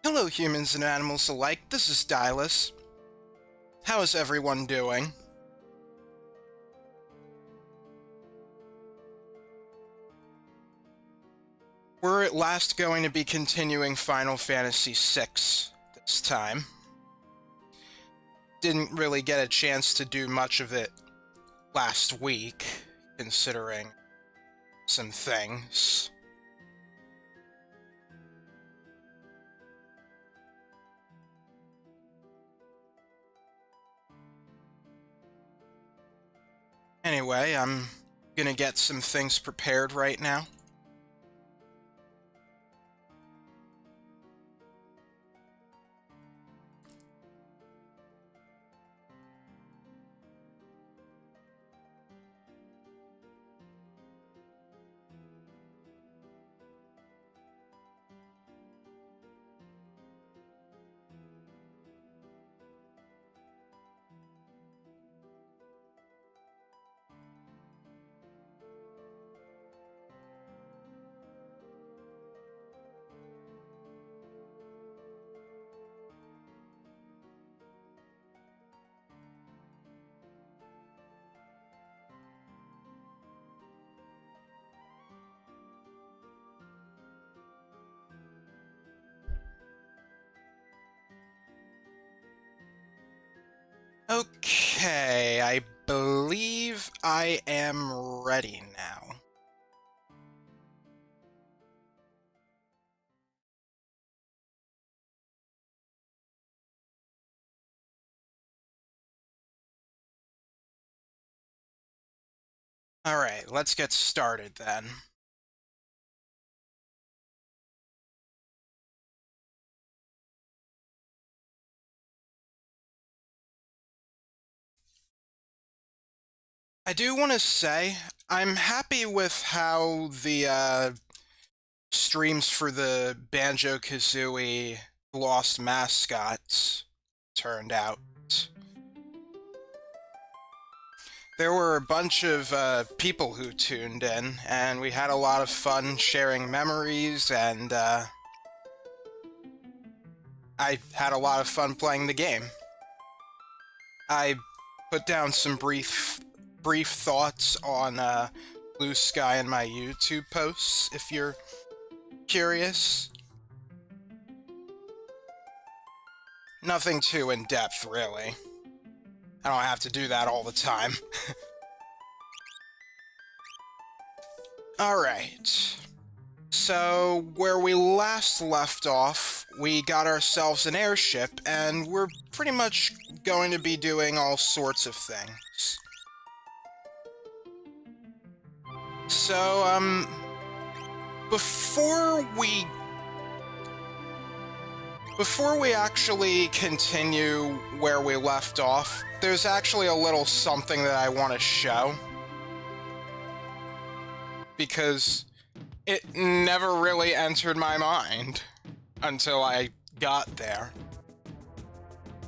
Hello, humans and animals alike. This is Dylus. How is everyone doing? We're at last going to be continuing Final Fantasy VI this time. Didn't really get a chance to do much of it last week, considering some things. Anyway, I'm gonna get some things prepared right now. Okay, I believe I am ready now. Alright, let's get started then. I do want to say, I'm happy with how the streams for the Banjo-Kazooie Lost Mascots turned out. There were a bunch of people who tuned in, and we had a lot of fun sharing memories, and I had a lot of fun playing the game. I put down some brief thoughts on Blue Sky in my YouTube posts, if you're curious. Nothing too in-depth, really. I don't have to do that all the time. Alright. So, where we last left off, we got ourselves an airship, and we're pretty much going to be doing all sorts of things. So, before we actually continue where we left off, there's actually a little something that I want to show. Because it never really entered my mind until I got there.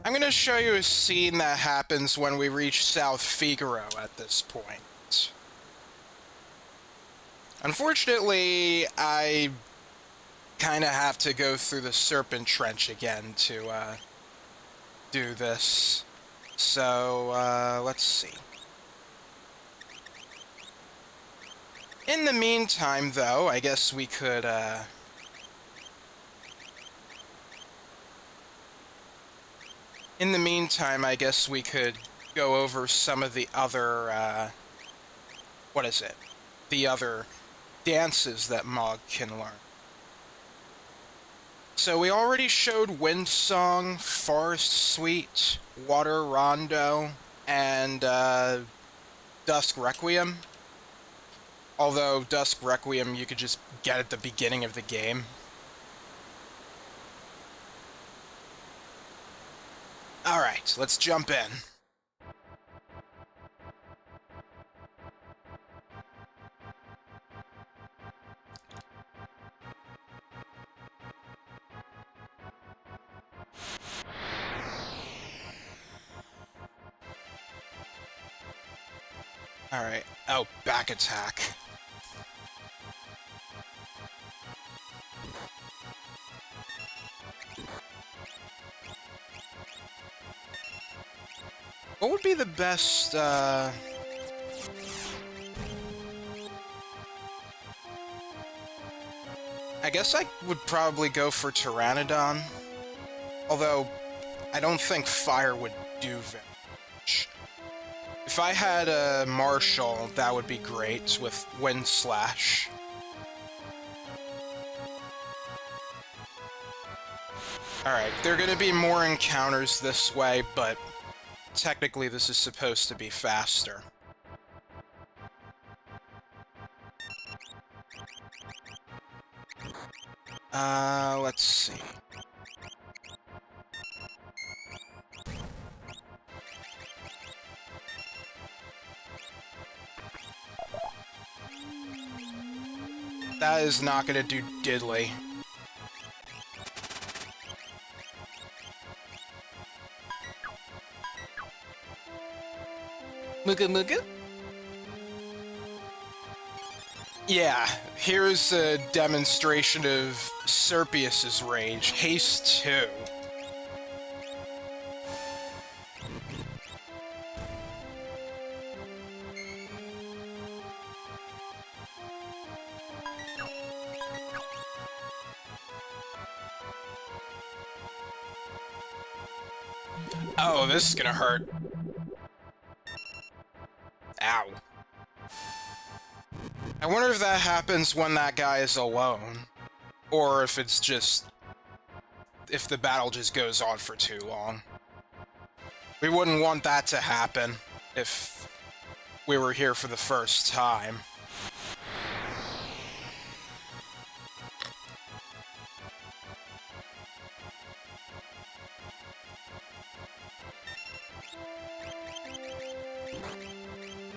I'm going to show you a scene that happens when we reach South Figaro at this point. Unfortunately, I kind of have to go through the Serpent Trench again to do this. So, let's see. In the meantime, though, I guess we could, go over some of the other, the other dances that Mog can learn. So we already showed Wind Song, Forest Suite, Water Rondo, and Dusk Requiem. Although Dusk Requiem you could just get at the beginning of the game. Alright, let's jump in. Alright. Oh, back attack. What would be the best, I guess I would probably go for Pteranodon. Although, I don't think fire would do very much. If I had a Marshall, that would be great with Wind Slash. Alright, there are gonna be more encounters this way, but technically this is supposed to be faster. Let's see. That is not gonna do diddly. Muga Muga? Yeah, here's a demonstration of Serpius's rage. Haste 2. Oh, this is gonna hurt. Ow. I wonder if that happens when that guy is alone. Or if it's just... if the battle just goes on for too long. We wouldn't want that to happen if we were here for the first time.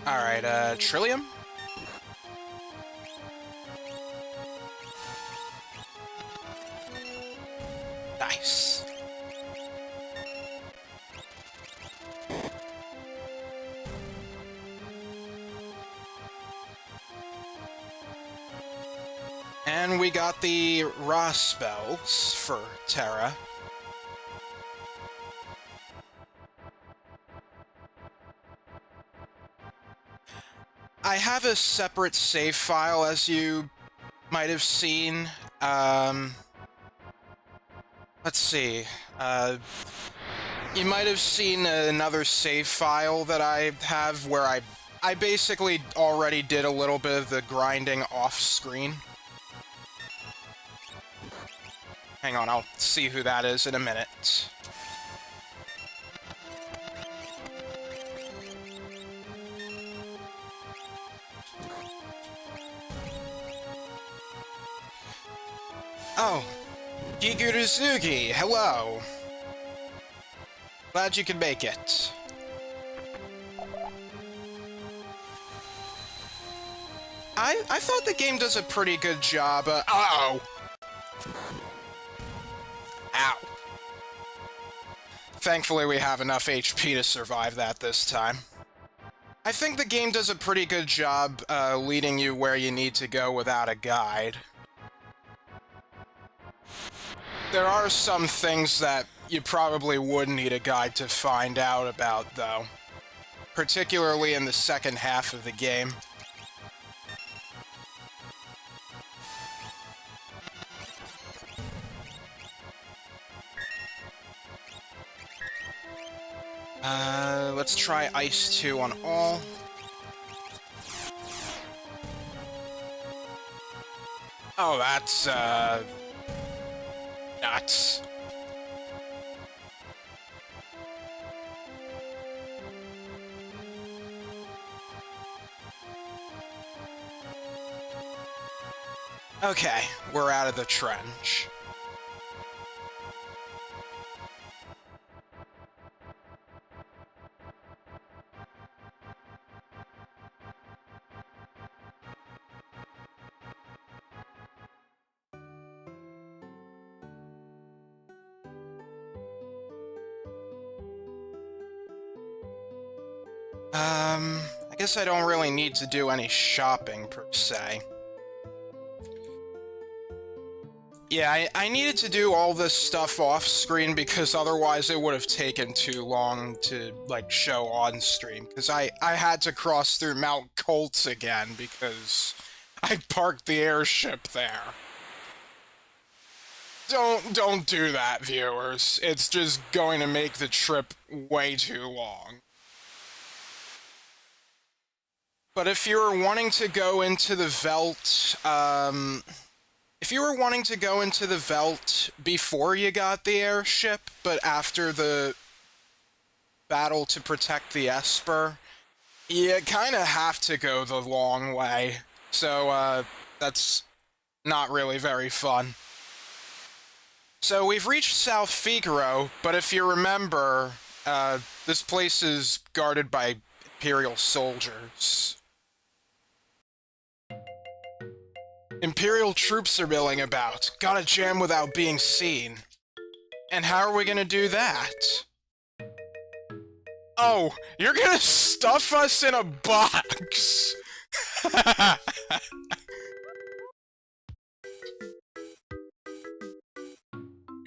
Alright, Trillium? Nice. And we got the Raw spells for Terra. I have a separate save file, as you might have seen. Let's see. You might have seen another save file that I have where I basically already did a little bit of the grinding off-screen. Hang on, I'll see who that is in a minute. Oh, Giguruzugi, hello. Glad you could make it. I thought the game does a pretty good job, uh-oh! Ow. Thankfully we have enough HP to survive that this time. I think the game does a pretty good job, leading you where you need to go without a guide. There are some things that you probably would need a guide to find out about, though. Particularly in the second half of the game. Let's try Ice 2 on all. Oh, that's, nuts. Okay, we're out of the trench. I guess I don't really need to do any shopping, per se. Yeah, I needed to do all this stuff off screen because otherwise it would have taken too long to, like, show on stream. Because I had to cross through Mount Colts again because I parked the airship there. Don't do that, viewers. It's just going to make the trip way too long. But if you were wanting to go into the Veldt, if you were wanting to go into the Veldt before you got the airship, but after the battle to protect the Esper, you kind of have to go the long way. So, that's not really very fun. So we've reached South Figaro, but if you remember, this place is guarded by Imperial soldiers. Imperial troops are milling about. Gotta jam without being seen. And how are we gonna do that? Oh, you're gonna stuff us in a box!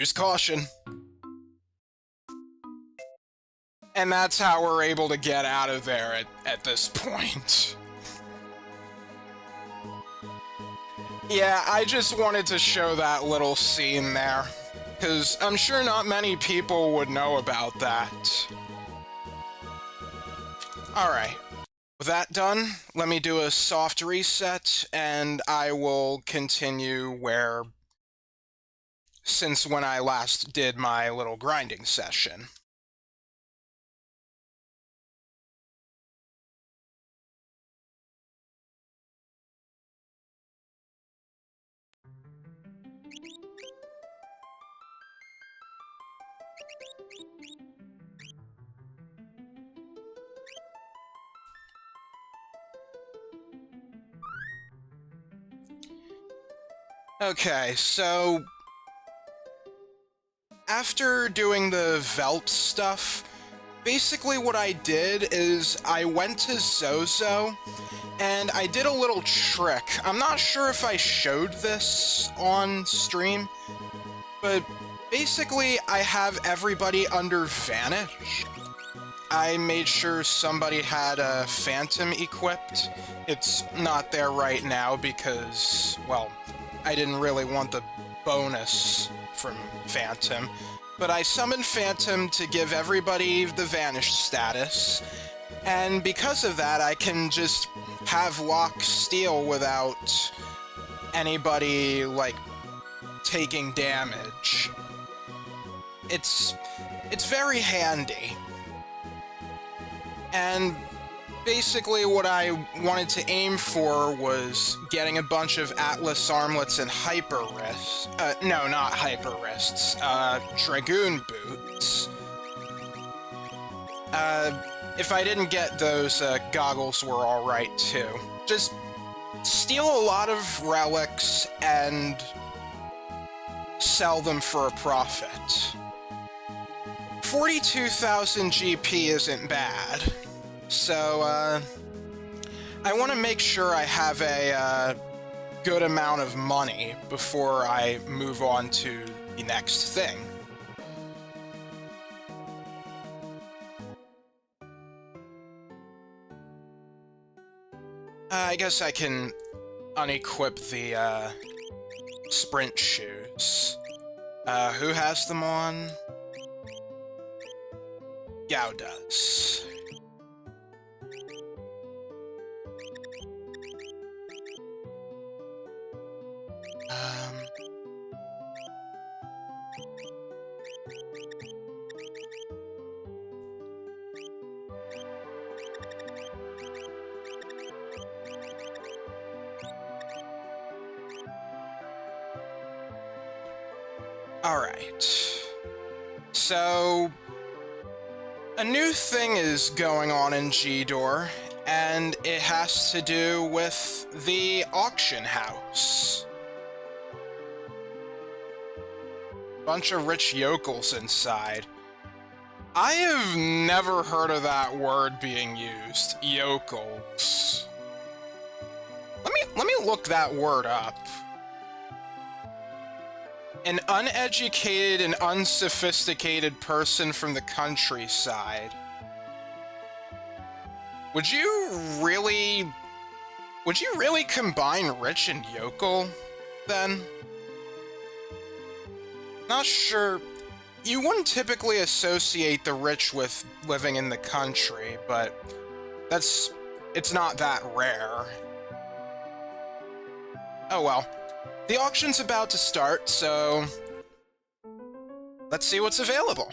Use caution. And that's how we're able to get out of there at this point. Yeah, I just wanted to show that little scene there, because I'm sure not many people would know about that. Alright, with that done, let me do a soft reset, and I will continue since when I last did my little grinding session. Okay, so after doing the Veldt stuff, basically what I did is I went to Zozo and I did a little trick. I'm not sure if I showed this on stream, but basically I have everybody under Vanish. I made sure somebody had a Phantom equipped. It's not there right now because, well, I didn't really want the bonus from Phantom, but I summoned Phantom to give everybody the Vanish status, and because of that I can just have Lock Steal without anybody, like, taking damage. It's very handy. And basically what I wanted to aim for was getting a bunch of Atlas Armlets and Hyper Wrists. No, not Hyper Wrists. Dragoon Boots. If I didn't get those, goggles were alright too. Just steal a lot of relics and sell them for a profit. 42,000 GP isn't bad. So, I want to make sure I have a good amount of money before I move on to the next thing. I guess I can unequip the, sprint shoes. Who has them on? Gao does. Alright. So, a new thing is going on in G-Door, and it has to do with the auction house. Bunch of rich yokels inside. I have never heard of that word being used, yokels. Let me look that word up. An uneducated and unsophisticated person from the countryside. Would you really combine rich and yokel, then? Not sure. You wouldn't typically associate the rich with living in the country, but it's not that rare. Oh well. The auction's about to start, so let's see what's available.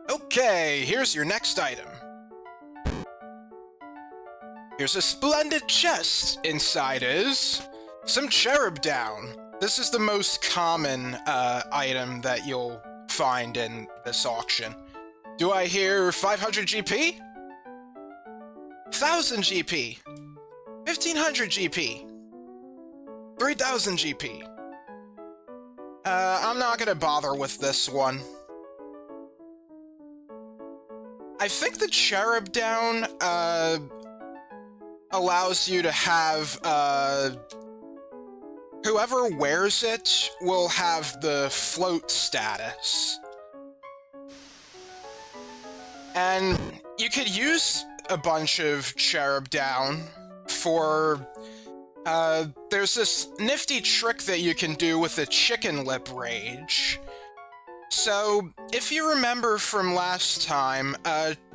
Okay, here's your next item. Here's a splendid chest. Inside is some cherub down. This is the most common item that you'll find in this auction. Do I hear 500 GP? 1000 GP? 1500 GP? 3000 GP? I'm not gonna bother with this one. I think the cherub down, allows you to have, whoever wears it will have the float status. And you could use a bunch of cherub down for, there's this nifty trick that you can do with the chicken lip rage. So, if you remember from last time,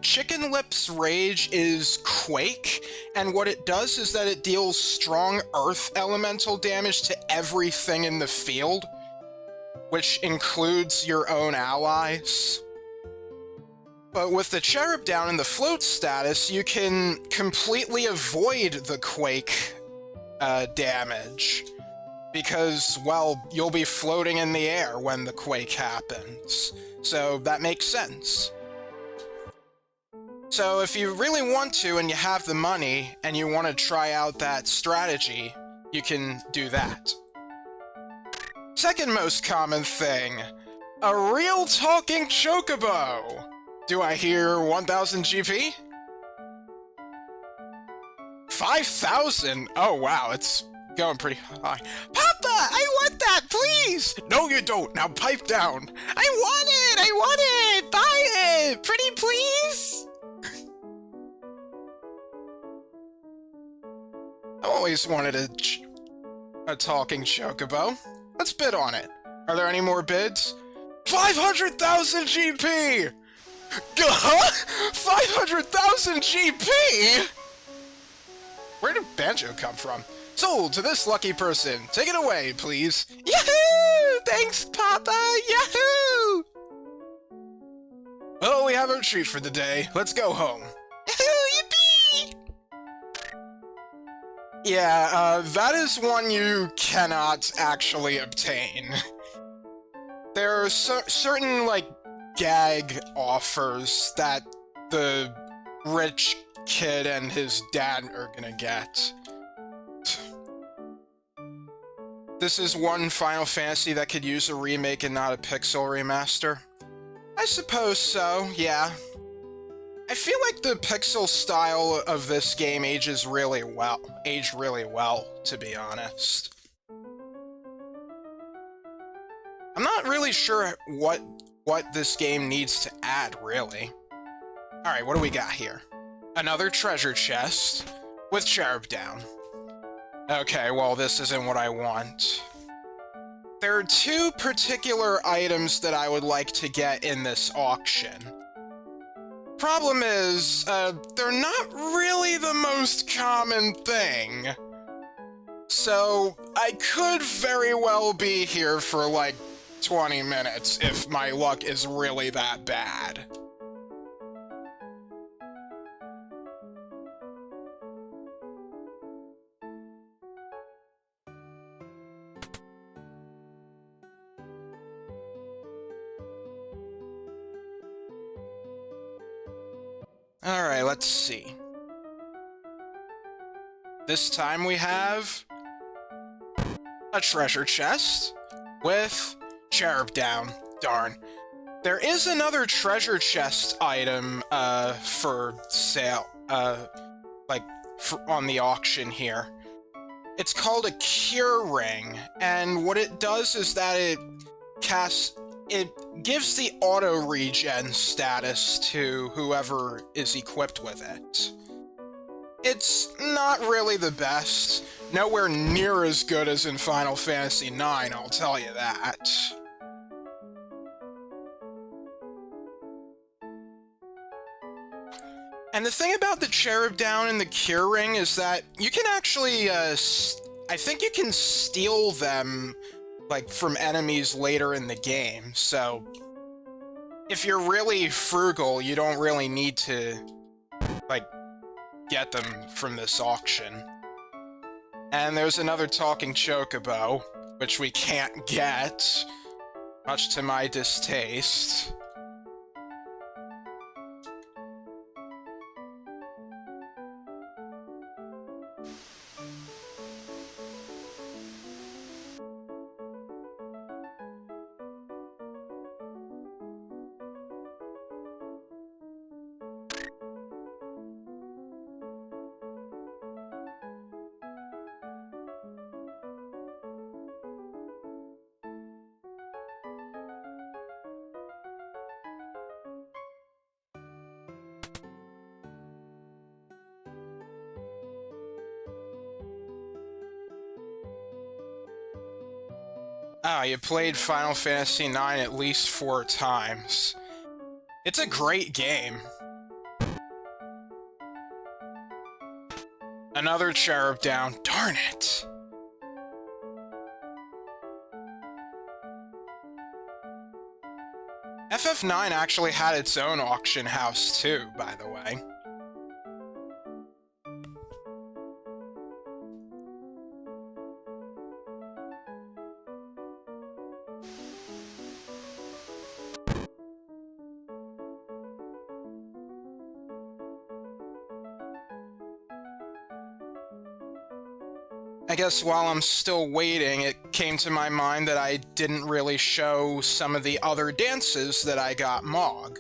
Chicken Lip's rage is Quake, and what it does is that it deals strong earth elemental damage to everything in the field, which includes your own allies. But with the cherub down in the float status, you can completely avoid the Quake damage. Because, well, you'll be floating in the air when the quake happens. So that makes sense. So if you really want to and you have the money and you want to try out that strategy, you can do that. Second most common thing, a real talking chocobo. Do I hear 1000 GP? 5000? Oh wow, it's going pretty high. Papa, I want that, please! No, you don't. Now pipe down. I want it! Buy it! Pretty please? I always wanted a talking chocobo. Let's bid on it. Are there any more bids? 500,000 GP! 500,000 GP?! Where did Banjo come from? Sold to this lucky person. Take it away, please. Yahoo! Thanks, Papa! Yahoo! Well, we have our treat for the day. Let's go home. Yahoo! Yippee! Yeah, that is one you cannot actually obtain. There are certain, like, gag offers that the rich kid and his dad are gonna get. This is one Final Fantasy that could use a remake and not a pixel remaster. I suppose so, yeah. I feel like the pixel style of this game aged really well, to be honest. I'm not really sure what this game needs to add, really. Alright, what do we got here? Another treasure chest with cherub down. Okay, well, this isn't what I want. There are two particular items that I would like to get in this auction. Problem is, they're not really the most common thing. So, I could very well be here for like 20 minutes if my luck is really that bad. Alright, let's see. This time we have a treasure chest with cherub down. Darn. There is another treasure chest item for sale, on the auction here. It's called a cure ring, and what it does is that it gives the auto regen status to whoever is equipped with it. It's not really the best, nowhere near as good as in Final Fantasy IX, I'll tell you that. And the thing about the Cherub Down and the Cure Ring is that you can actually, I think you can steal them, like, from enemies later in the game, so if you're really frugal, you don't really need to, like, get them from this auction. And there's another talking chocobo, which we can't get, much to my distaste. Ah, you played Final Fantasy IX at least 4 times. It's a great game. Another Cherub Down. Darn it! FF9 actually had its own auction house too, by the way. I guess while I'm still waiting, it came to my mind that I didn't really show some of the other dances that I got Mog.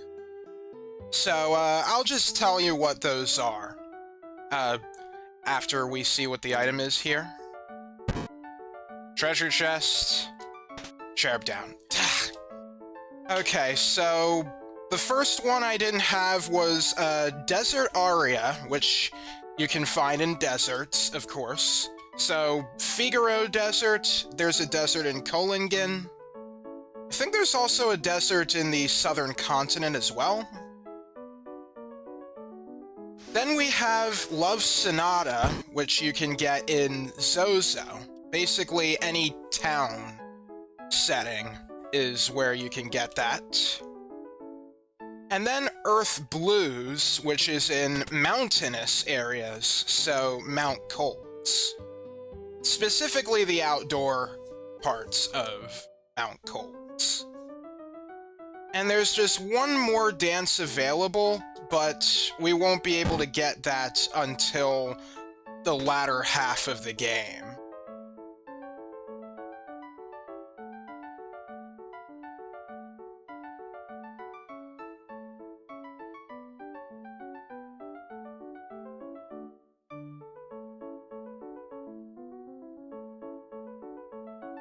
So, I'll just tell you what those are, after we see what the item is here. Treasure chest, Cherub Down. Okay, so the first one I didn't have was Desert Aria, which you can find in deserts, of course. So, Figaro Desert, there's a desert in Kolingen. I think there's also a desert in the southern continent as well. Then we have Love Sonata, which you can get in Zozo. Basically, any town setting is where you can get that. And then Earth Blues, which is in mountainous areas, so Mount Colds. Specifically the outdoor parts of Mount Colds. And there's just one more dance available, but we won't be able to get that until the latter half of the game.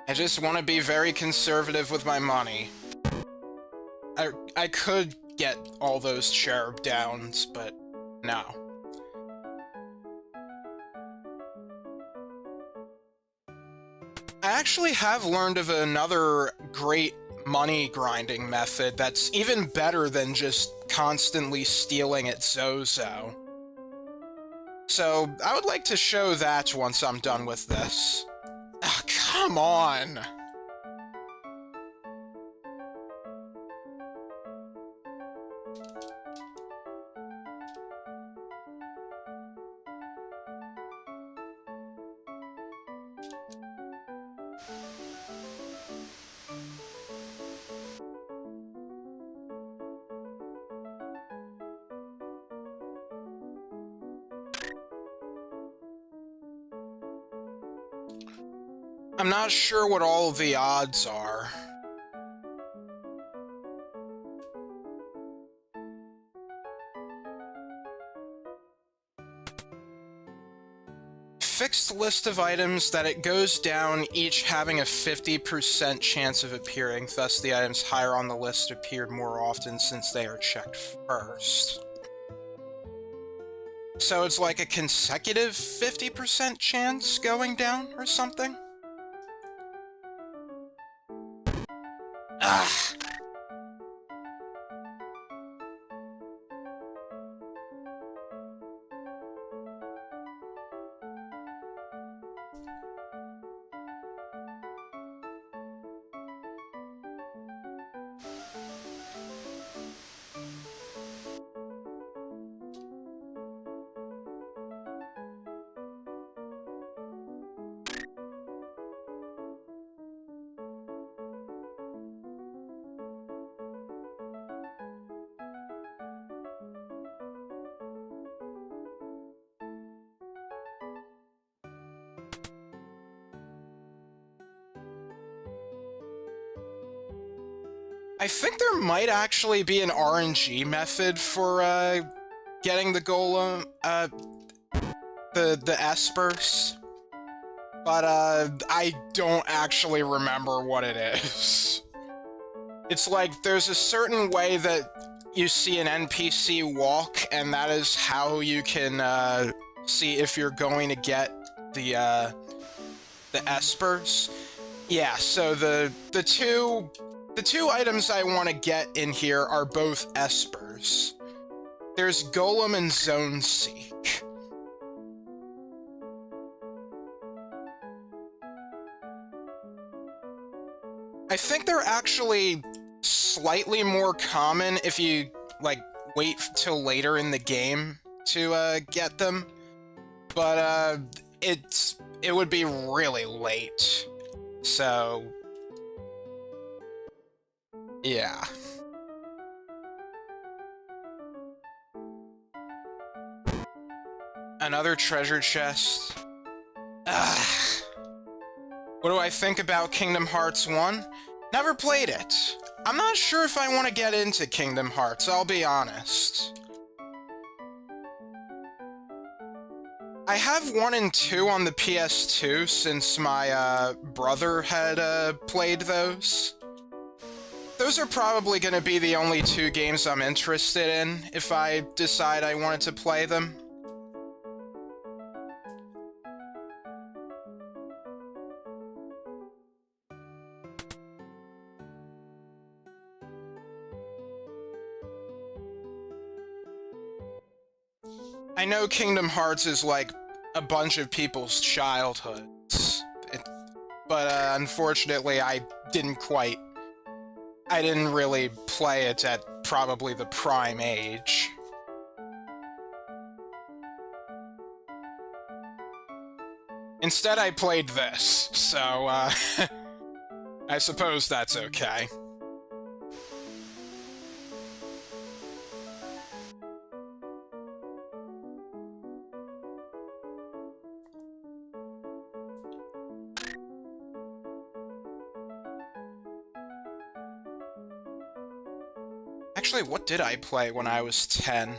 I just want to be very conservative with my money. I could get all those Cherub Downs, but no. I actually have learned of another great money grinding method that's even better than just constantly stealing at Zozo. So, I would like to show that once I'm done with this. Oh, come on! I'm not sure what all the odds are. fixed list of items that it goes down, each having a 50% chance of appearing, thus the items higher on the list appear more often since they are checked first. So it's like a consecutive 50% chance going down or something? Ah! I think there might actually be an RNG method for getting the golem, the espers, but I don't actually remember what it is. It's like there's a certain way that you see an NPC walk, and that is how you can see if you're going to get the espers. Yeah, so the two items I want to get in here are both espers. There's Golem and Zone Seek. I think they're actually slightly more common if you, like, wait till later in the game to get them. But it would be really late. So yeah. Another treasure chest. Ugh. What do I think about Kingdom Hearts 1? Never played it. I'm not sure if I want to get into Kingdom Hearts, I'll be honest. I have 1 and 2 on the PS2 since my brother had played those. Those are probably going to be the only 2 games I'm interested in if I decide I wanted to play them. I know Kingdom Hearts is like a bunch of people's childhoods, but unfortunately I didn't really play it at probably the prime age. Instead I played this, so I suppose that's okay. Actually, what did I play when I was 10? Would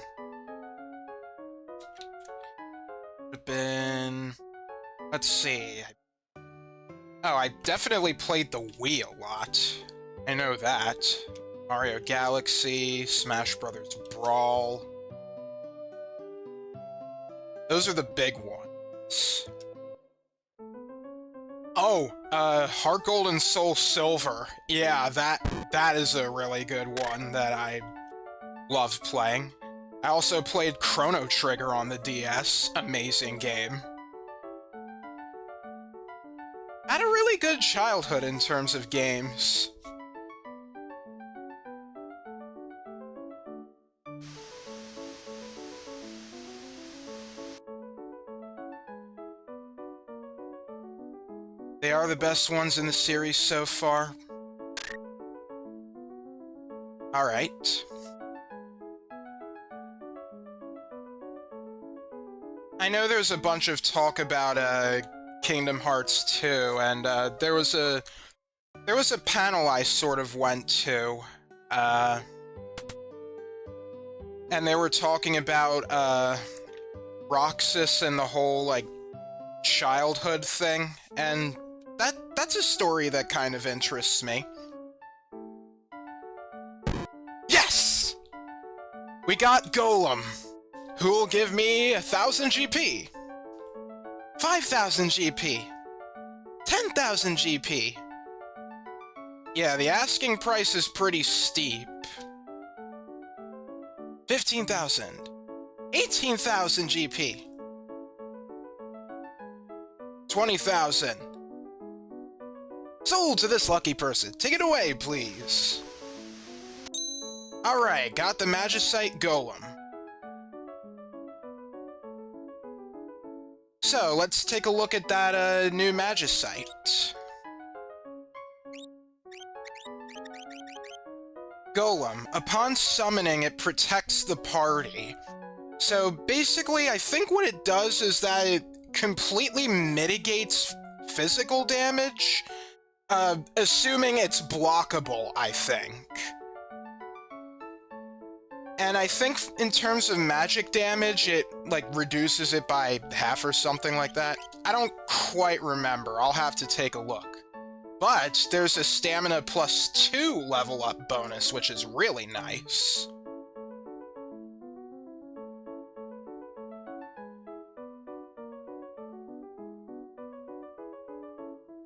have been... Let's see. Oh, I definitely played the Wii a lot. I know that. Mario Galaxy, Smash Brothers Brawl. Those are the big ones. Oh, Heart Gold and Soul Silver. Yeah, that is a really good one that I loved playing. I also played Chrono Trigger on the DS. Amazing game. I had a really good childhood in terms of games. They are the best ones in the series so far. Alright. I know there's a bunch of talk about Kingdom Hearts 2, and there was a panel I sort of went to, and they were talking about Roxas and the whole, like, childhood thing, and that's a story that kind of interests me. Yes! We got Golem, who will give me 1,000 GP, 5,000 GP, 10,000 GP. Yeah, the asking price is pretty steep. 15,000, 18,000 GP, 20,000. Sold to this lucky person. Take it away, please. Alright, got the Magicite Golem. So, let's take a look at that new Magicite. Golem. Upon summoning, it protects the party. So, basically, I think what it does is that it completely mitigates physical damage, assuming it's blockable, I think. And I think in terms of magic damage, it, like, reduces it by half or something like that. I don't quite remember. I'll have to take a look. But there's a stamina +2 level up bonus, which is really nice.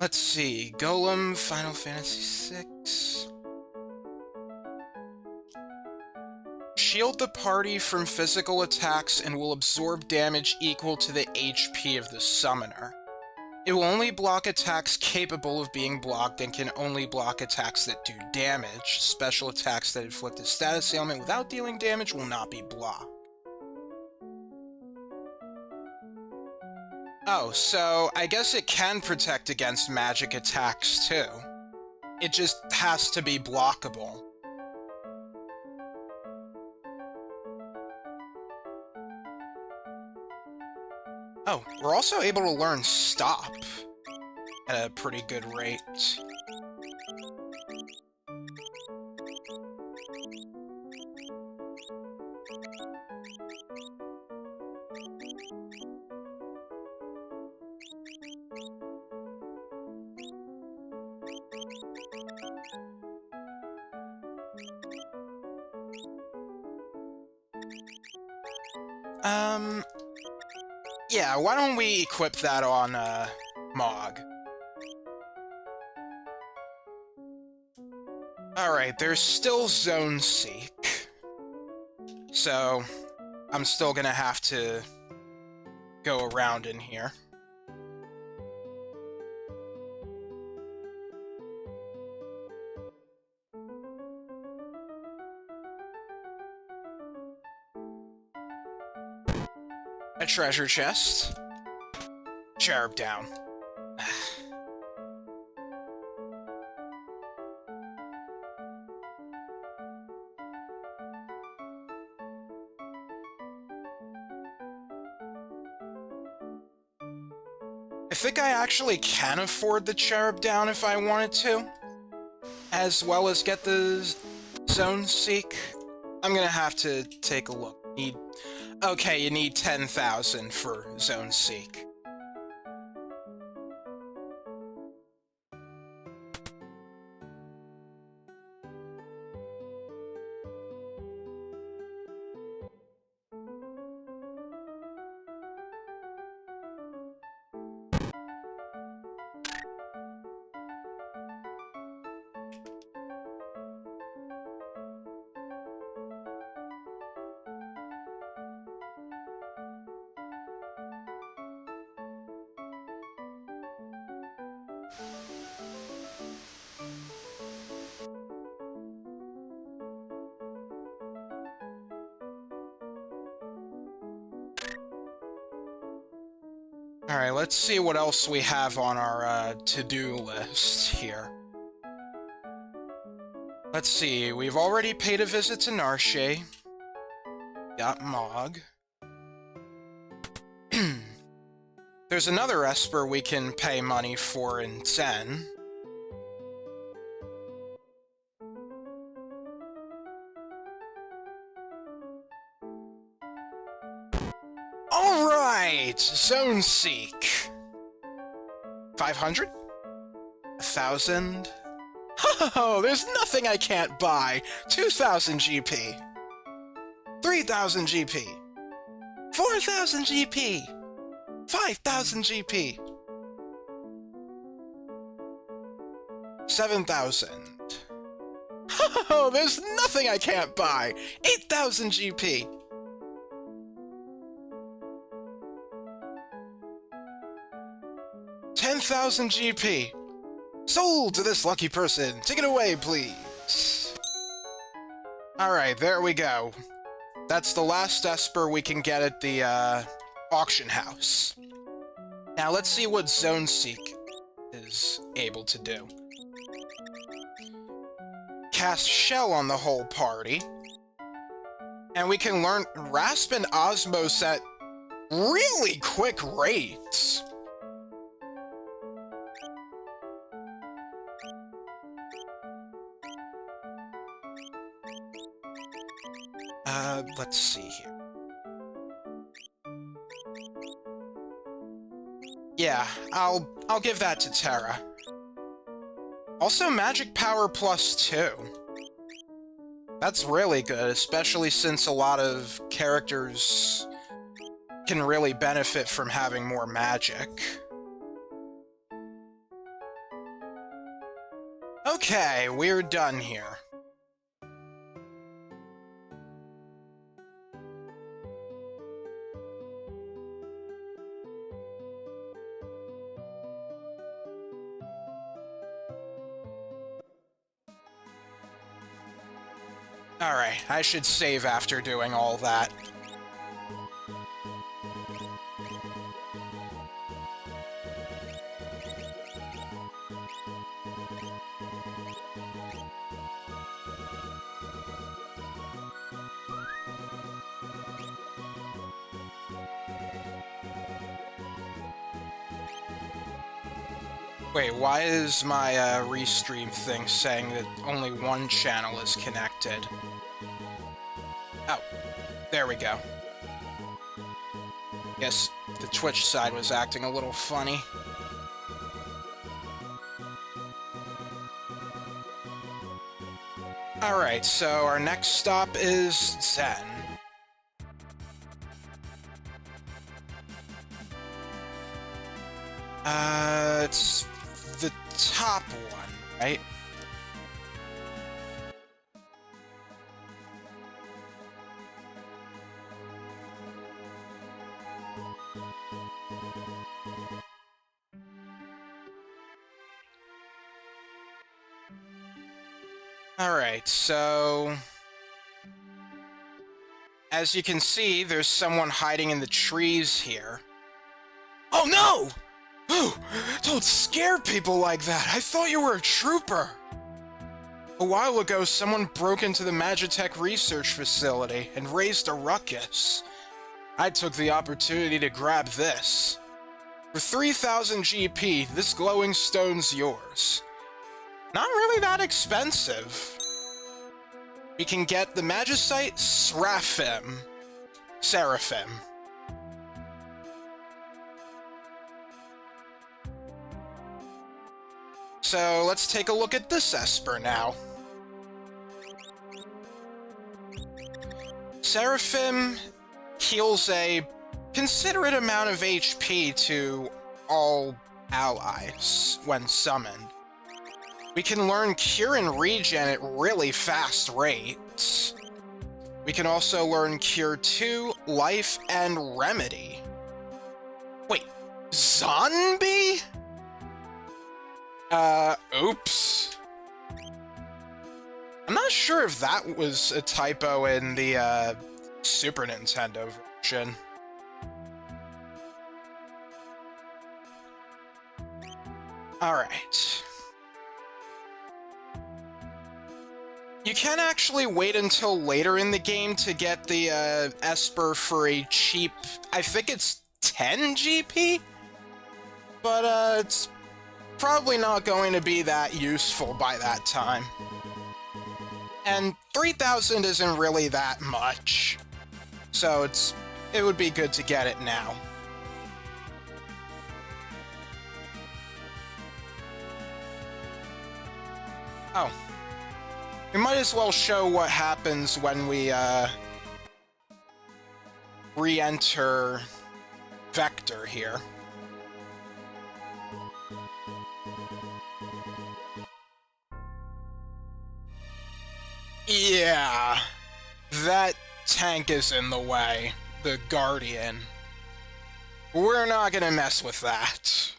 Let's see, Golem, Final Fantasy VI. Shield the party from physical attacks and will absorb damage equal to the HP of the summoner. It will only block attacks capable of being blocked and can only block attacks that do damage. Special attacks that inflict a status ailment without dealing damage will not be blocked. Oh, so I guess it can protect against magic attacks too. It just has to be blockable. Oh, we're also able to learn Stop at a pretty good rate. Yeah, why don't we equip that on, Mog? Alright, there's still Zone Seek. So, I'm still gonna have to go around in here. A treasure chest. Cherub down. I think I actually can afford the Cherub down if I wanted to, as well as get the Zone Seek. I'm gonna have to take a look. Okay, you need 10,000 for Zone Seek. Alright, let's see what else we have on our to-do list here. Let's see, we've already paid a visit to Narshe. Got Mog. There's another Esper we can pay money for in Zen. Alright! Zone Seek. 500? 1,000? Oh, there's nothing I can't buy! 2,000 GP! 3,000 GP! 4,000 GP! 5,000 GP! 7,000. Oh, there's nothing I can't buy! 8,000 GP! 10,000 GP! Sold to this lucky person! Take it away, please! Alright, there we go. That's the last Esper we can get at the, auction house. Now let's see what Zone Seek is able to do. Cast Shell on the whole party. And we can learn Rasp and Osmos at really quick rates. Let's see here. Yeah, I'll give that to Terra. Also, magic power +2. That's really good, especially since a lot of characters can really benefit from having more magic. Okay, we're done here. Alright, I should save after doing all that. Wait, why is my restream thing saying that only one channel is connected? Oh, there we go. Guess the Twitch side was acting a little funny. Alright, so our next stop is Zen. It's the top one, right? Alright, so... as you can see, there's someone hiding in the trees here. Oh no! Oh, don't scare people like that! I thought you were a trooper! A while ago, someone broke into the Magitech research facility and raised a ruckus. I took the opportunity to grab this. For 3,000 GP, this glowing stone's yours. Not really that expensive. We can get the Magicite Seraphim. So let's take a look at this Esper now. Seraphim heals a considerate amount of HP to all allies when summoned. We can learn Cure and Regen at really fast rates. We can also learn Cure 2, Life, and Remedy. Wait, Zombie? Oops. I'm not sure if that was a typo in the, Super Nintendo version. Alright. You can actually wait until later in the game to get the, Esper for a cheap, I think it's 10 GP? But, it's probably not going to be that useful by that time. And 3,000 isn't really that much. So it would be good to get it now. Oh. We might as well show what happens when we, re-enter Vector here. Yeah, that tank is in the way, the Guardian. We're not gonna mess with that.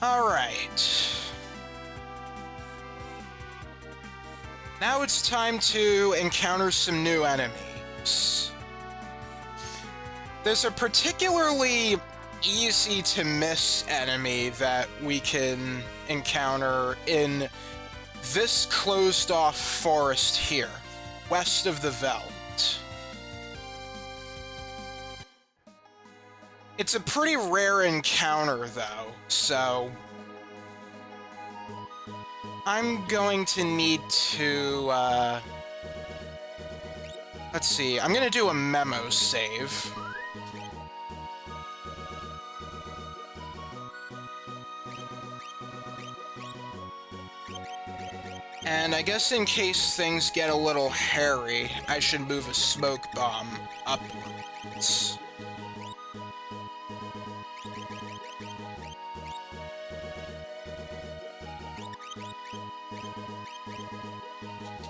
Alright. Now it's time to encounter some new enemies. There's a particularly easy to miss enemy that we can encounter in this closed off forest here, west of the Veldt. It's a pretty rare encounter though, so I'm going to need to, let's see, I'm gonna do a memo save. And I guess in case things get a little hairy, I should move a smoke bomb upwards.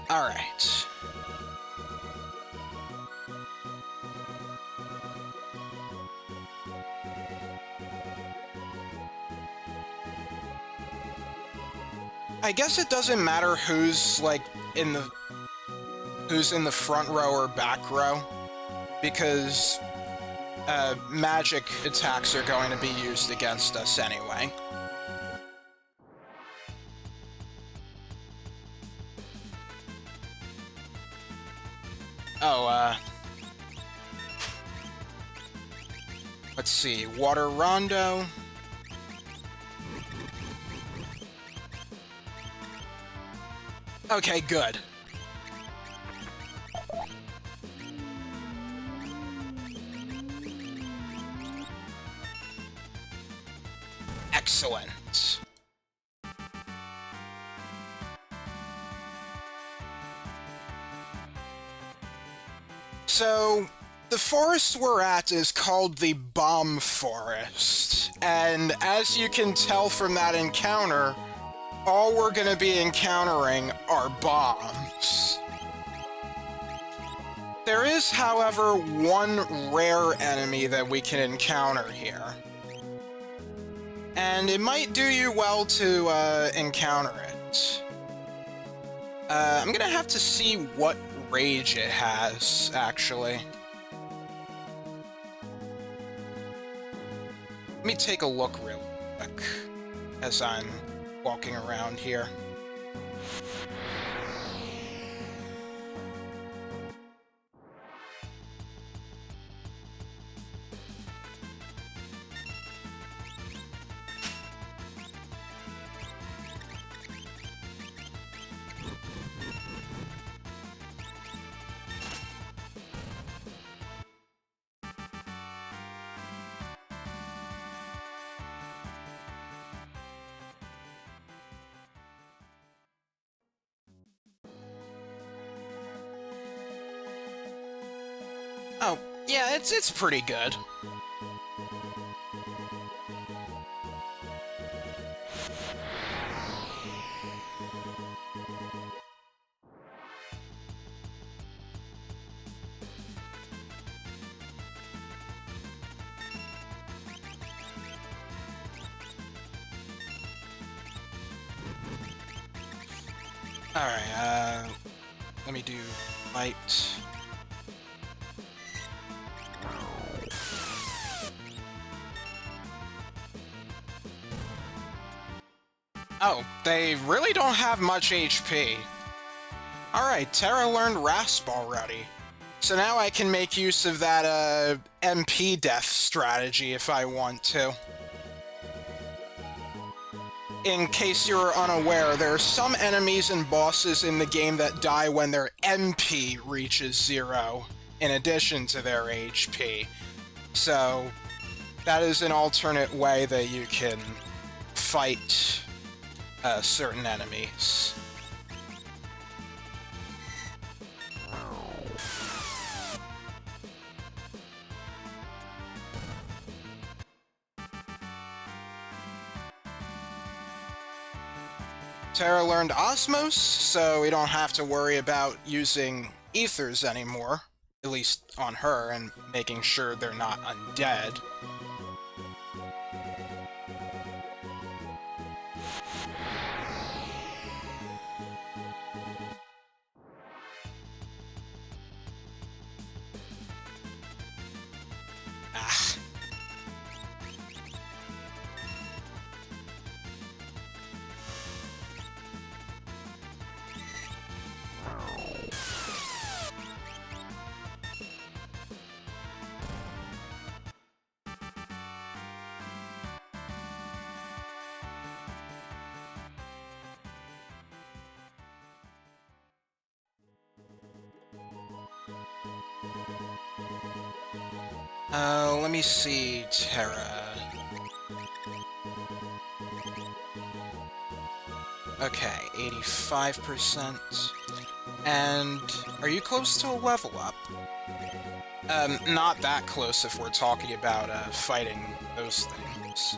Alright. I guess it doesn't matter who's, like, in the front row or back row, because magic attacks are going to be used against us anyway. Oh, let's see, Water Rondo. Okay, good. Excellent. So, the forest we're at is called the Bomb Forest, and as you can tell from that encounter, all we're gonna be encountering are bombs. There is, however, one rare enemy that we can encounter here. And it might do you well to encounter it. I'm gonna have to see what rage it has, actually. Let me take a look real quick as I'm walking around here. Oh, yeah, it's pretty good. Alright, let me do light. Oh, they really don't have much HP. Alright, Terra learned Rasp already. So now I can make use of that, MP death strategy if I want to. In case you're unaware, there are some enemies and bosses in the game that die when their MP reaches 0, in addition to their HP. So, that is an alternate way that you can fight certain enemies. Terra learned Osmos, so we don't have to worry about using ethers anymore, at least on her, and making sure they're not undead. Ah. Let me see, Terra. Okay, 85%. And are you close to a level up? Not that close if we're talking about, fighting those things.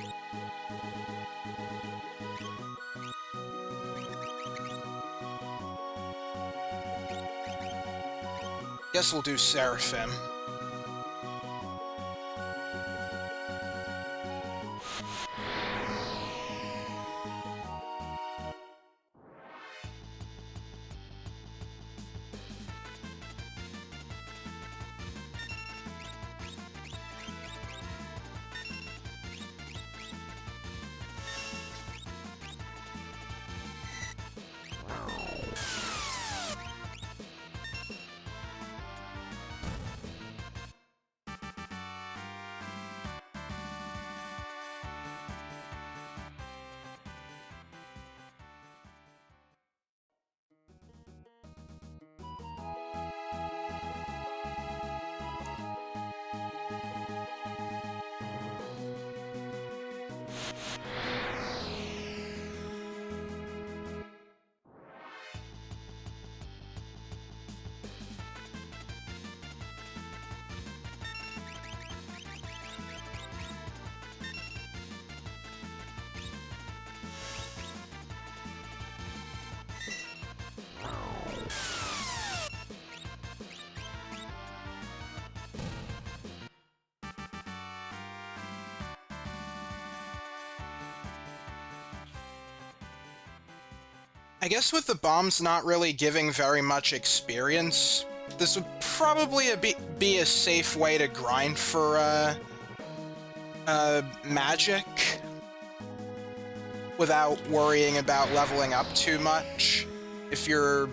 Guess we'll do Seraphim. I guess with the bombs not really giving very much experience, this would probably be a safe way to grind for, magic without worrying about leveling up too much if you're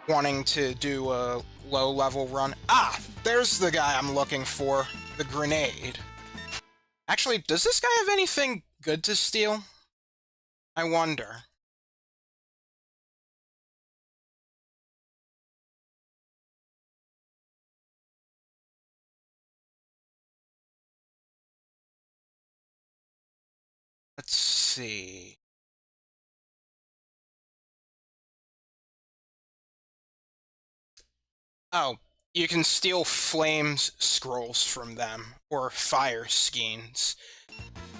wanting to do a low-level run. Ah! There's the guy I'm looking for. The grenade. Actually, does this guy have anything good to steal? I wonder. Let's see. Oh, you can steal flames scrolls from them, or fire skeins.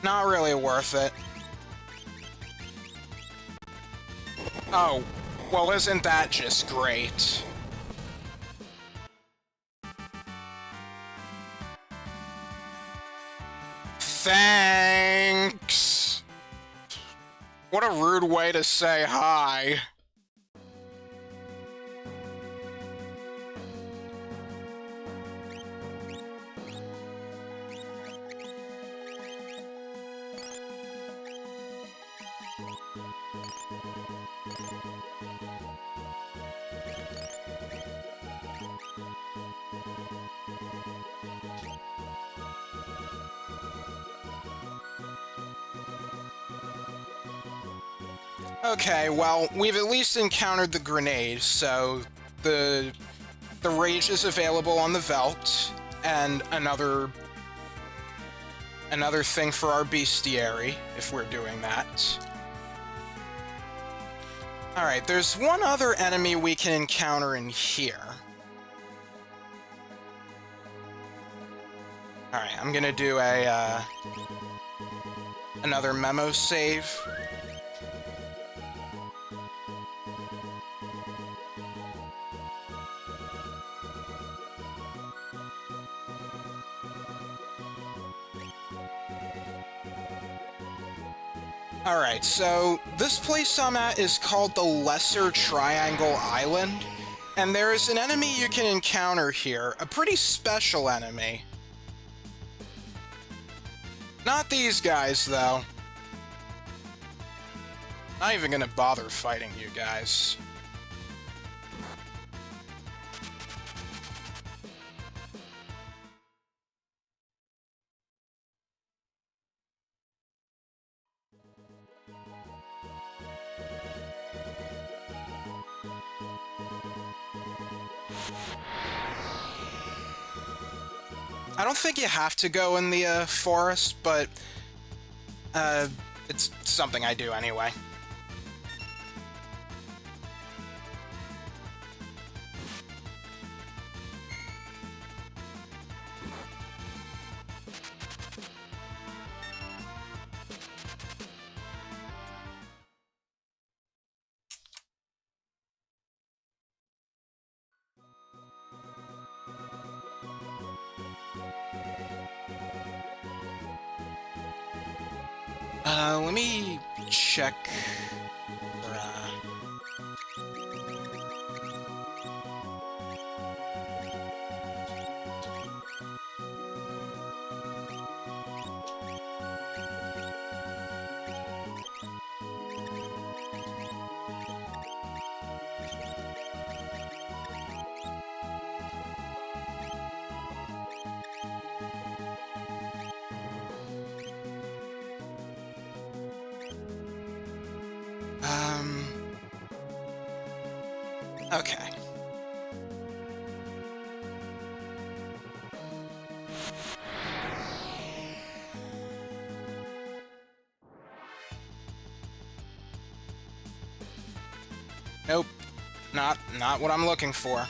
Not really worth it. Oh, well, isn't that just great? Thanks! What a rude way to say hi. Okay, well, we've at least encountered the grenade, so the rage is available on the Velt, and another Another thing for our bestiary, if we're doing that. Alright, there's one other enemy we can encounter in here. Alright, I'm gonna do a, another memo save. Alright, so this place I'm at is called the Lesser Triangle Island, and there is an enemy you can encounter here, a pretty special enemy. Not these guys, though. Not even gonna bother fighting you guys. I don't think you have to go in the forest, but it's something I do anyway. Let me check. Okay. Nope. Not what I'm looking for.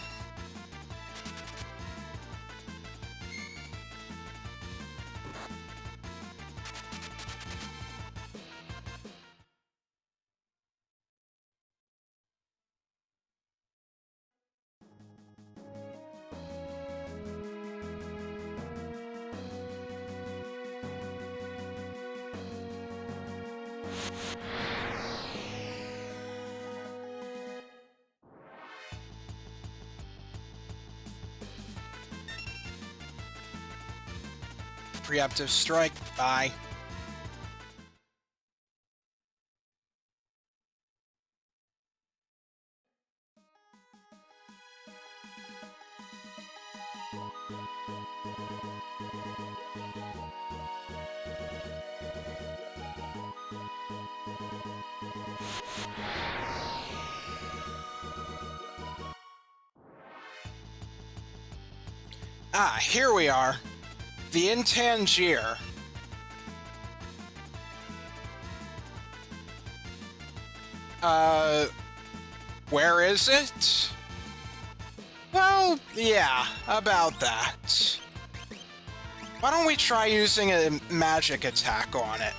Preemptive strike. Bye. Ah, here we are. The Intangier. Where is it? Well, yeah, about that. Why don't we try using a magic attack on it?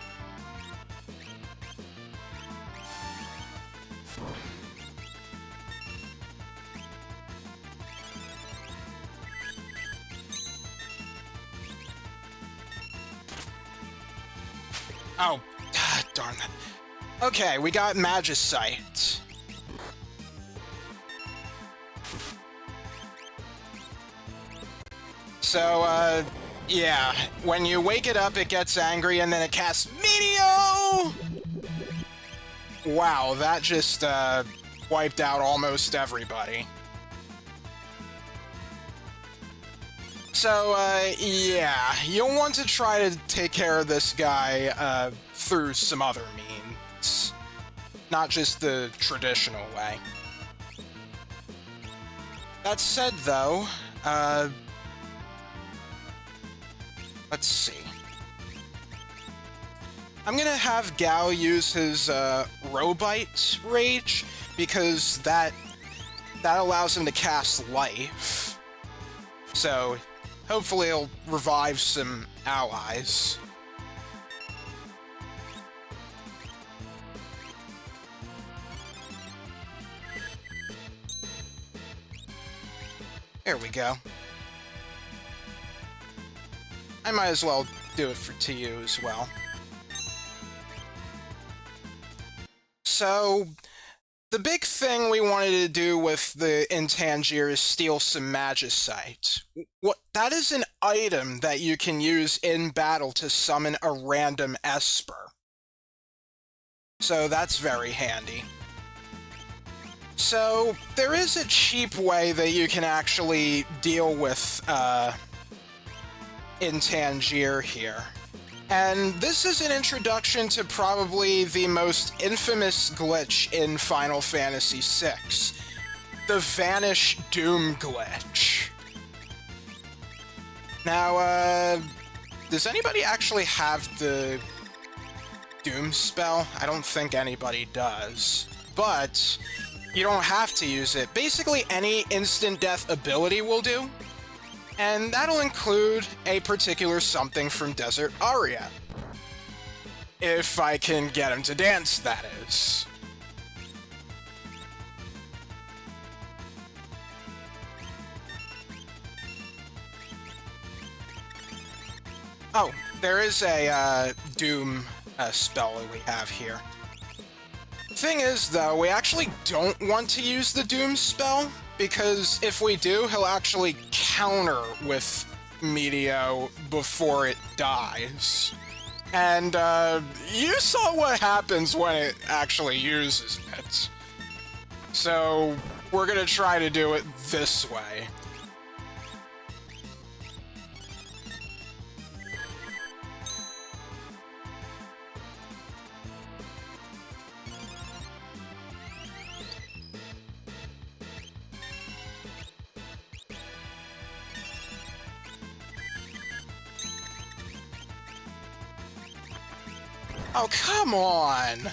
Oh, darn that. Okay, we got Magicite. So, yeah, when you wake it up, it gets angry, and then it casts Meteor! Wow, that just, wiped out almost everybody. So, yeah, you'll want to try to take care of this guy, through some other means. Not just the traditional way. That said, though, let's see. I'm gonna have Gao use his Robite Rage, because that allows him to cast life. So, hopefully he'll revive some allies. There we go. I might as well do it to you as well. So, the big thing we wanted to do with the in Tangier is steal some Magicite. That is an item that you can use in battle to summon a random Esper. So that's very handy. So, there is a cheap way that you can actually deal with in Tangier here. And this is an introduction to probably the most infamous glitch in Final Fantasy VI, the Vanish Doom glitch. Now, does anybody actually have the Doom spell? I don't think anybody does, but you don't have to use it. Basically, any instant death ability will do. And that'll include a particular something from Desert Aria. If I can get him to dance, that is. Oh, there is a Doom spell that we have here. Thing is, though, we actually don't want to use the Doom spell, because if we do, he'll actually counter with Meteo before it dies. And, you saw what happens when it actually uses it. So, we're gonna try to do it this way. Oh, come on!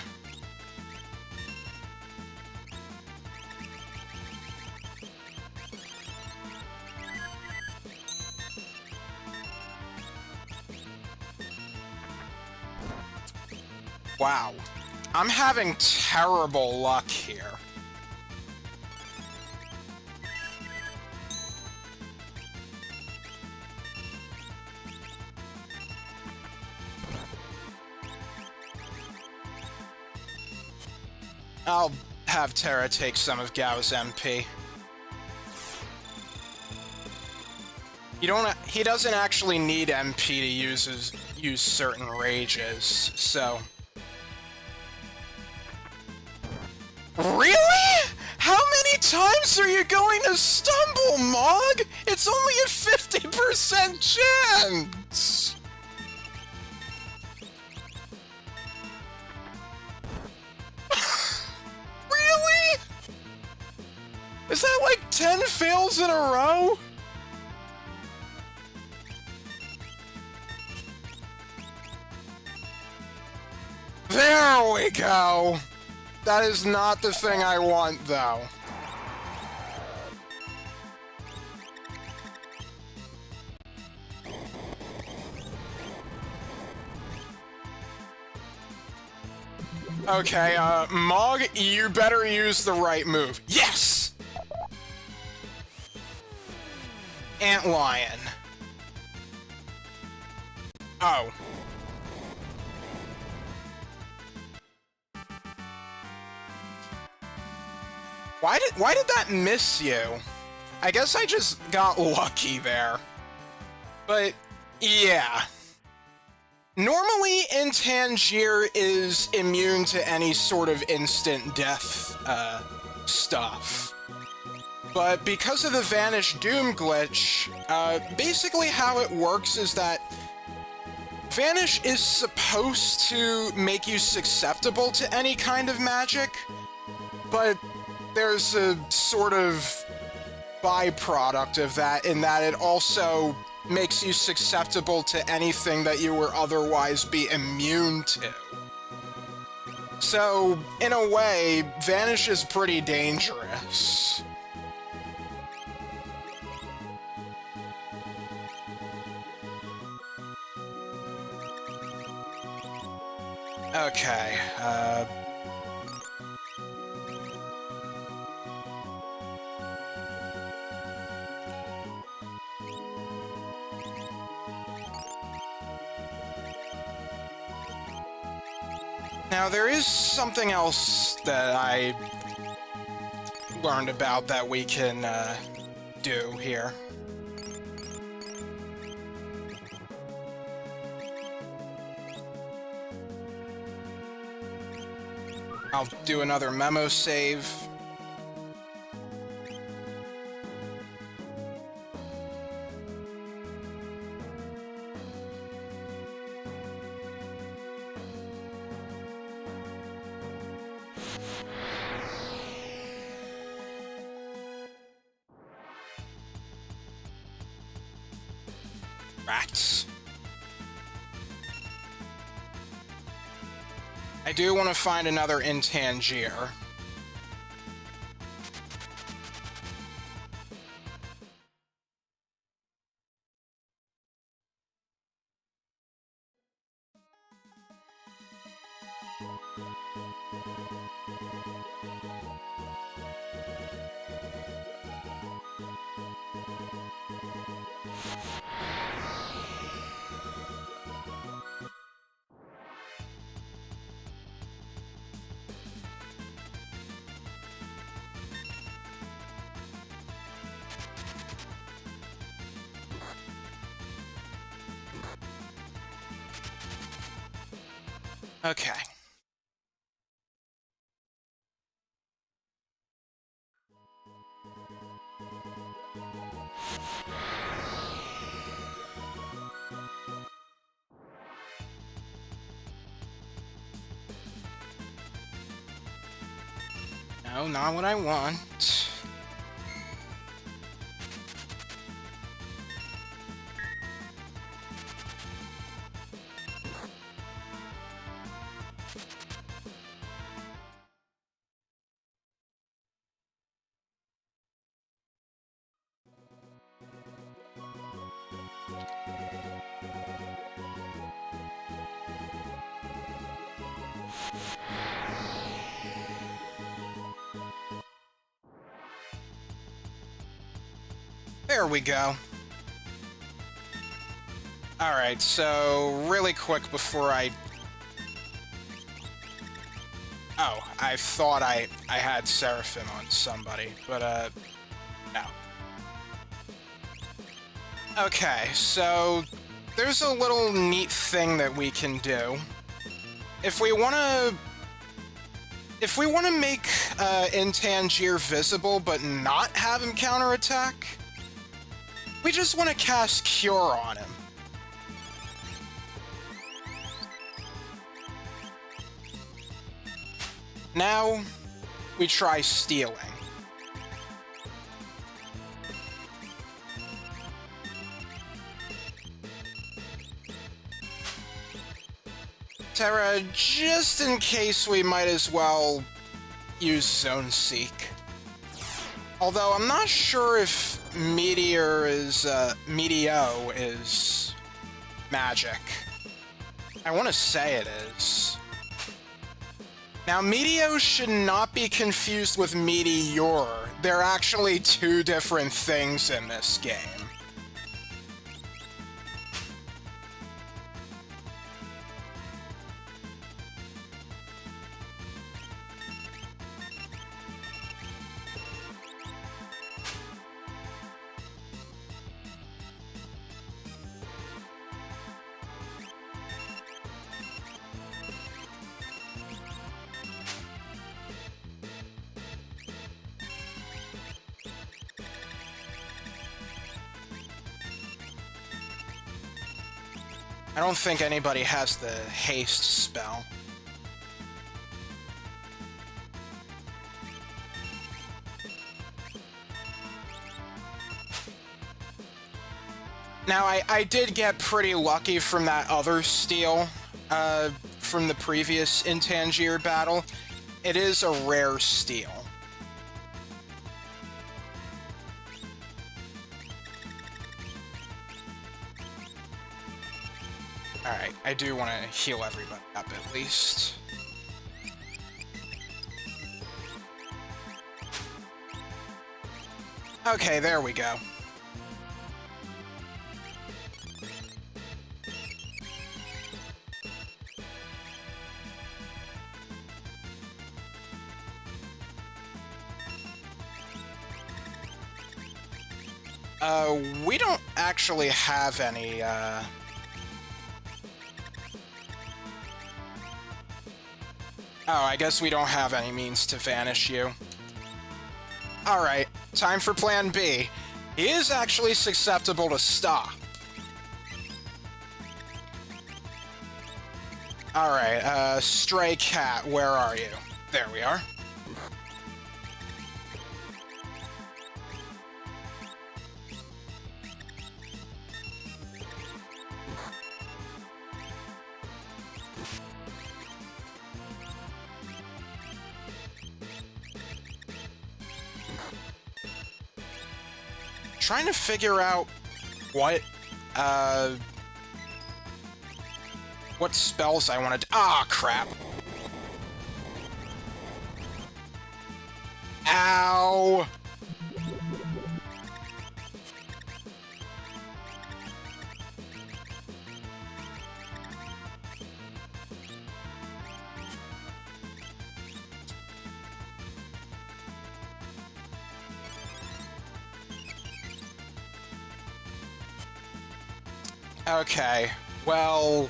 Wow. I'm having terrible luck here. I'll have Terra take some of Gao's MP. He doesn't actually need MP to use certain rages, so... Really? How many times are you going to stumble, Mog? It's only a 50% chance! Really? Is that like 10 fails in a row? There we go! That is not the thing I want, though. Okay, Mog, you better use the right move. Yes! Antlion. Oh. Why did that miss you? I guess I just got lucky there. But, yeah. Normally, in Tangier is immune to any sort of instant death, stuff. But because of the Vanish Doom glitch, basically how it works is that Vanish is supposed to make you susceptible to any kind of magic, but there's a sort of byproduct of that in that it also makes you susceptible to anything that you would otherwise be immune to. So, in a way, Vanish is pretty dangerous. Okay, now there is something else that I learned about that we can, do here. I'll do another memo save. Rats. I do want to find another Intangier. Okay. No, not what I want. There we go. Alright, so really quick before I... Oh, I thought I had Seraphim on somebody, but, no. Okay, so there's a little neat thing that we can do. If we want to make Intangier visible but not have him counterattack, we just want to cast Cure on him. Now, we try stealing. Terra, just in case, we might as well use Zone Seek. Although I'm not sure if Meteor is, Meteo is magic. I want to say it is. Now, Meteo should not be confused with Meteor. They're actually two different things in this game. I don't think anybody has the haste spell. Now, I did get pretty lucky from that other steel, from the previous Intangier battle. It is a rare steel. Alright, I do want to heal everybody up at least. Okay, there we go. We don't actually have any, Oh, I guess we don't have any means to vanish you. Alright, time for plan B. He is actually susceptible to stop. Alright, Stray Cat, where are you? There we are. Trying to figure out what spells I want to... Ah, crap. Ow! Okay, well...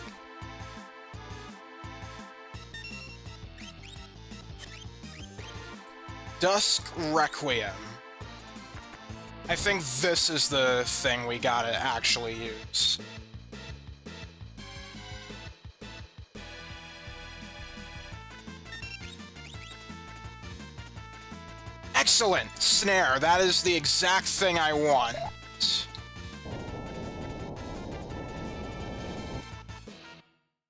Dusk Requiem. I think this is the thing we gotta actually use. Excellent! Snare, that is the exact thing I want.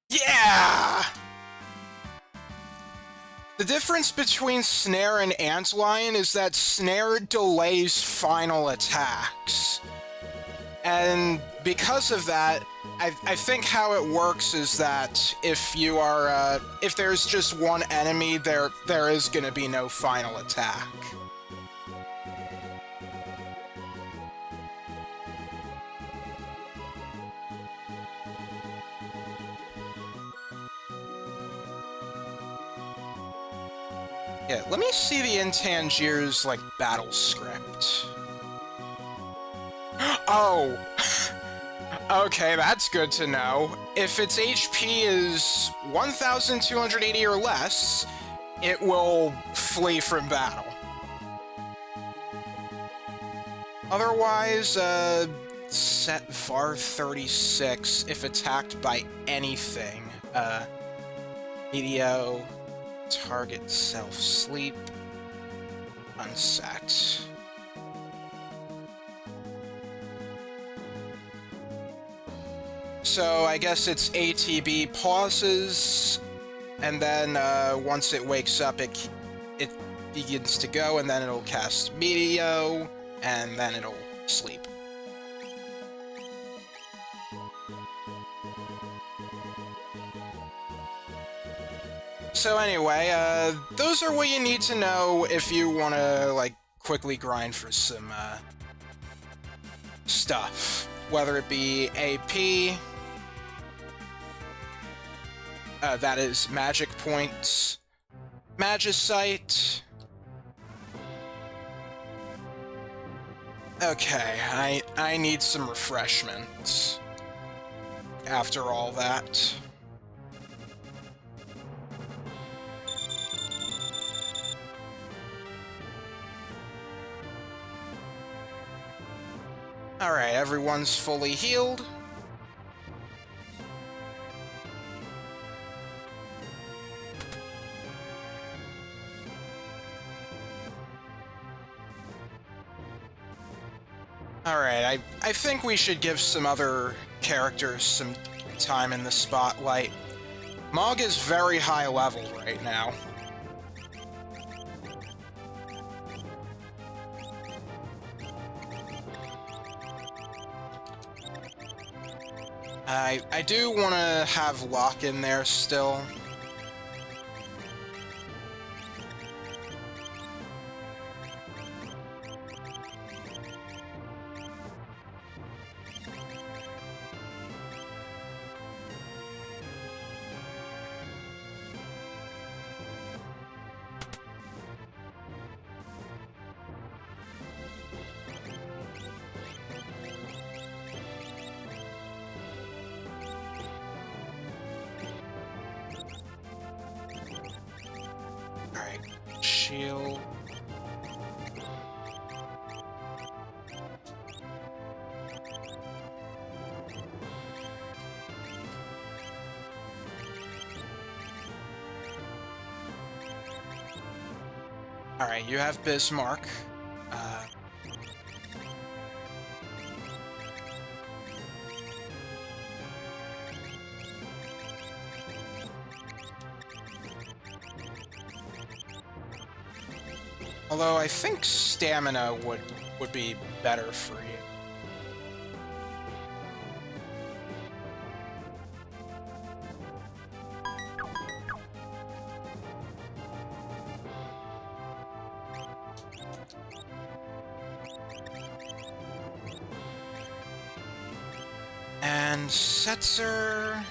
Yeah! The difference between Snare and Antlion is that Snare delays final attacks. And because of that, I think how it works is that if you are, if there's just one enemy, there is gonna be no final attack. Yeah, let me see the Intangier's, like, battle script. Oh! Okay, that's good to know. If its HP is 1,280 or less, it will flee from battle. Otherwise, set VAR 36 if attacked by anything. Medio... Target self-sleep. Unset. So I guess it's ATB pauses, and then once it wakes up, it begins to go, and then it'll cast Medio, and then it'll sleep. So anyway, those are what you need to know if you want to, like, quickly grind for some, stuff. Whether it be AP, that is magic points, Magicite. Okay, I need some refreshments after all that. Alright, everyone's fully healed. Alright, I think we should give some other characters some time in the spotlight. Mog is very high level right now. I do want to have Locke in there still. Alright, shield. Alright, you have Bismarck. Although I think stamina would be better for you. And Setzer...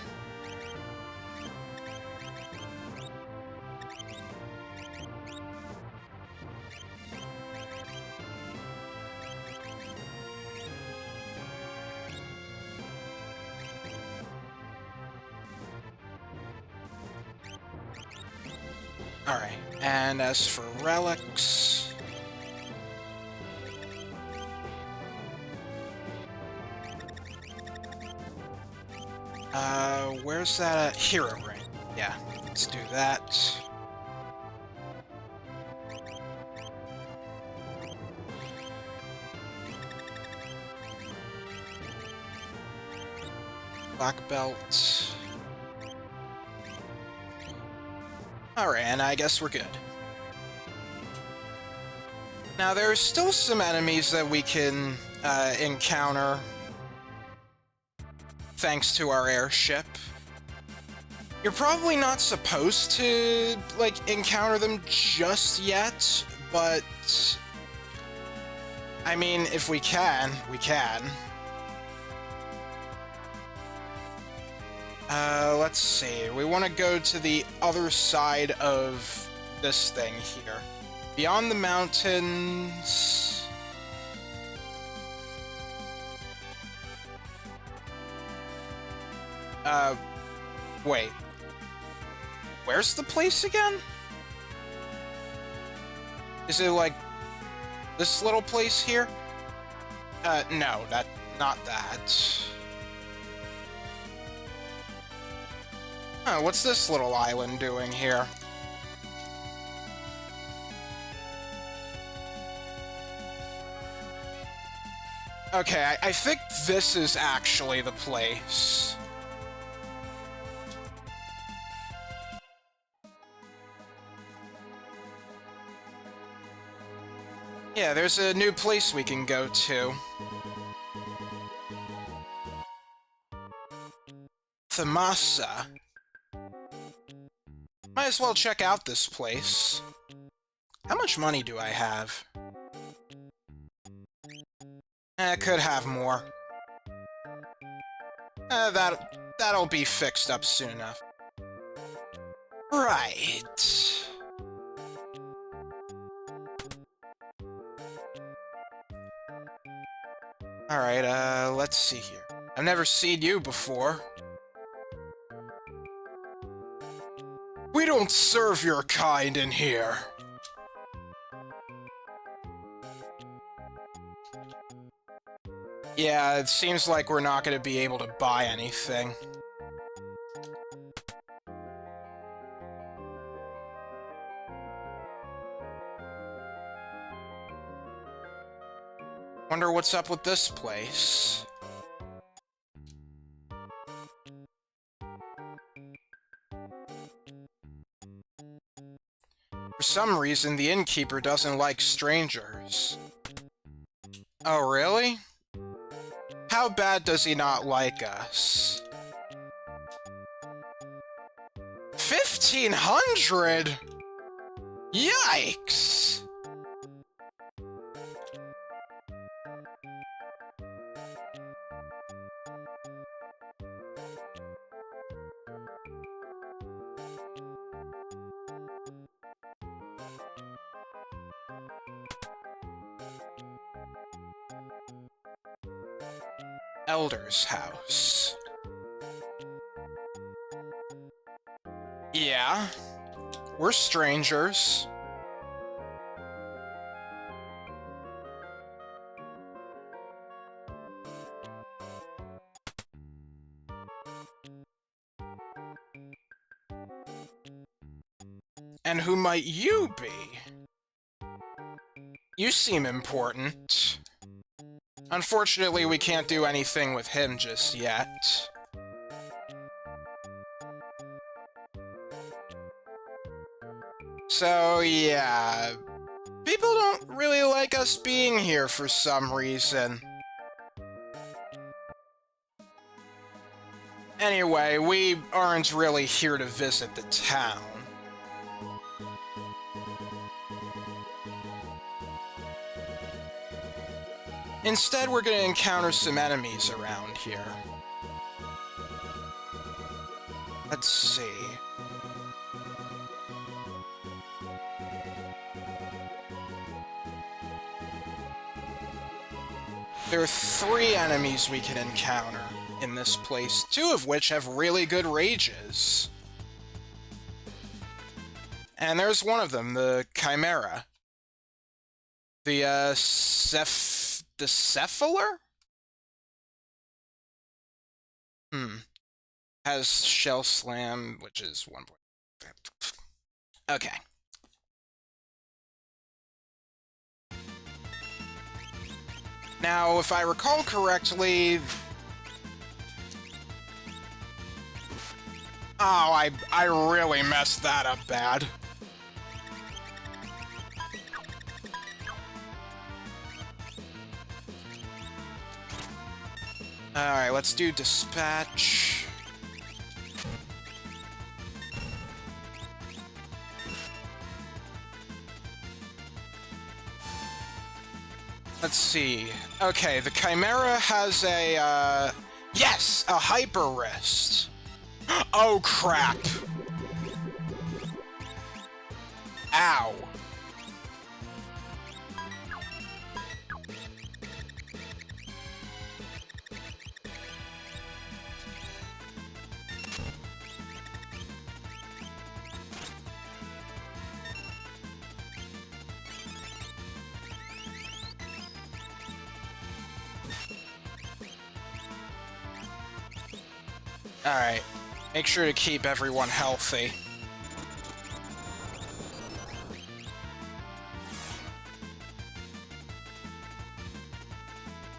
Alright, and as for relics... where's that hero ring? Yeah, let's do that. Black belt. Alright, and I guess we're good. Now, there's still some enemies that we can encounter thanks to our airship. You're probably not supposed to, like, encounter them just yet, but... I mean, if we can, we can. Let's see. We want to go to the other side of this thing here. Beyond the mountains... Wait. Where's the place again? Is it, like, this little place here? No, not that. Oh, what's this little island doing here? Okay, I think this is actually the place. Yeah, there's a new place we can go to. Thamasa. Might as well check out this place. How much money do I have? I could have more. That'll be fixed up soon enough. Right. Alright, let's see here. I've never seen you before. We don't serve your kind in here. Yeah, it seems like we're not going to be able to buy anything. Wonder what's up with this place. For some reason, the innkeeper doesn't like strangers. Oh, really? How bad does he not like us? 1,500? Yikes! Elder's house. Yeah, we're strangers. And who might you be? You seem important. Unfortunately, we can't do anything with him just yet. So, yeah. People don't really like us being here for some reason. Anyway, we aren't really here to visit the town. Instead, we're gonna encounter some enemies around here. Let's see. There are 3 enemies we can encounter in this place, 2 of which have really good rages. And there's one of them, the Chimera. The, the Cephaler? Has Shell Slam, which is 1 point. Okay. Now, if I recall correctly... Oh, I really messed that up bad. Alright, let's do dispatch. Let's see. Okay, the Chimera has a, yes! A Hyper Wrist! Oh, crap! Ow. Alright. Make sure to keep everyone healthy.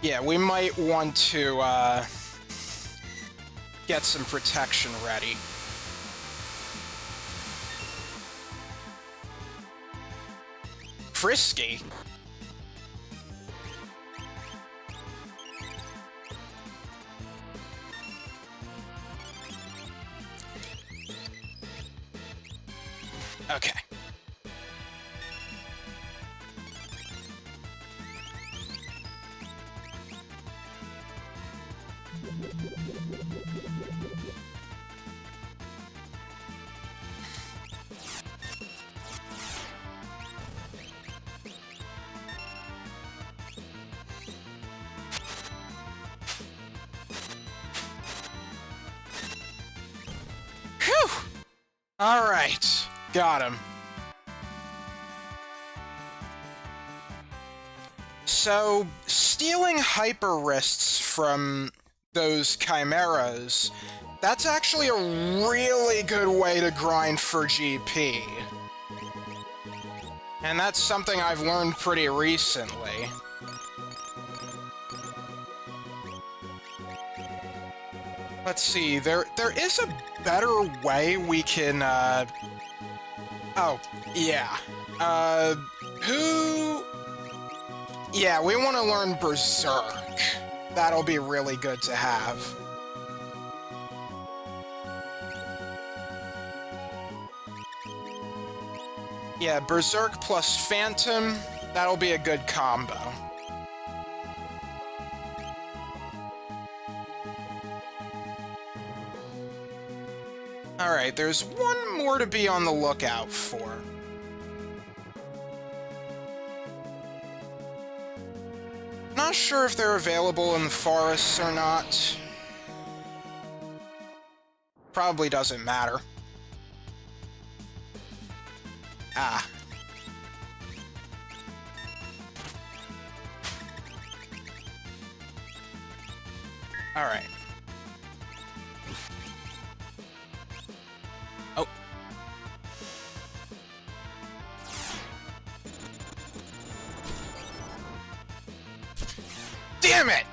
Yeah, we might want to, get some protection ready. Frisky? Okay. Whew! Alright. Got him. So, stealing hyper wrists from those chimeras, that's actually a really good way to grind for GP. And that's something I've learned pretty recently. Let's see, there is a better way we can, oh, yeah. Who... Yeah, we want to learn Berserk. That'll be really good to have. Yeah, Berserk plus Phantom, that'll be a good combo. Alright, there's one more to be on the lookout for. Not sure if they're available in the forests or not. Probably doesn't matter. Ah. Alright. Oh. Damn it!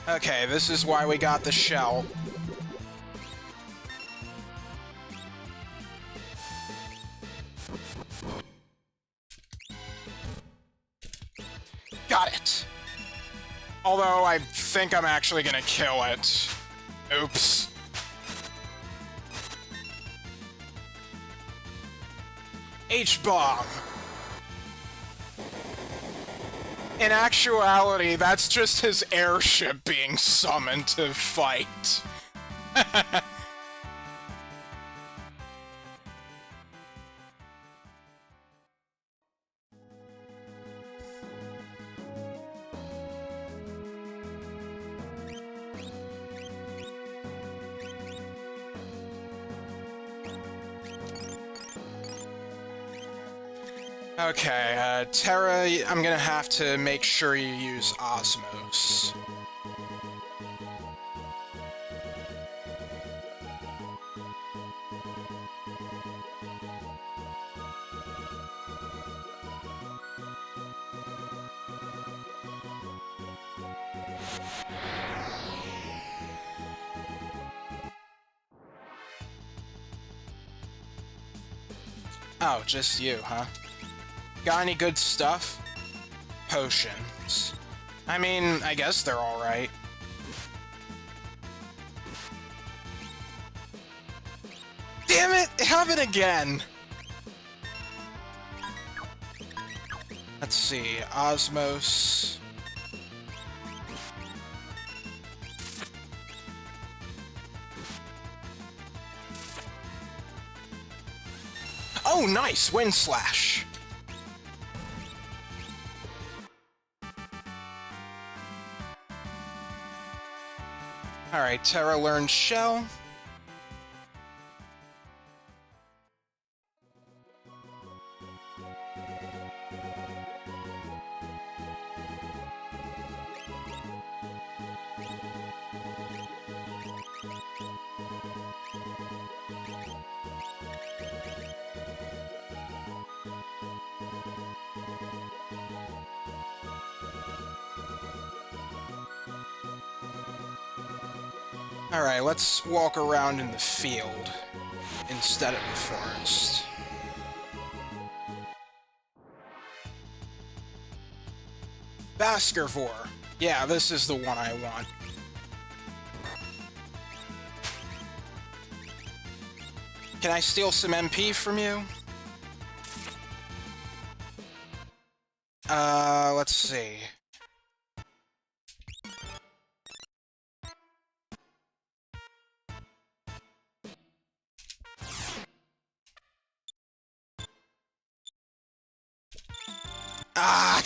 Okay, this is why we got the shell. Got it! Although, I think I'm actually gonna kill it. Oops. H-bomb! In actuality, that's just his airship being summoned to fight. Okay, Terra, I'm gonna have to make sure you use Osmos. Oh, just you, huh? Got any good stuff? Potions. I mean, I guess they're alright. Damn it! It happened again! Let's see, Osmos... Oh, nice! Wind Slash! Alright, Terra learned Shell. Alright, let's walk around in the field instead of the forest. Baskervore. Yeah, this is the one I want. Can I steal some MP from you? Let's see. Ah!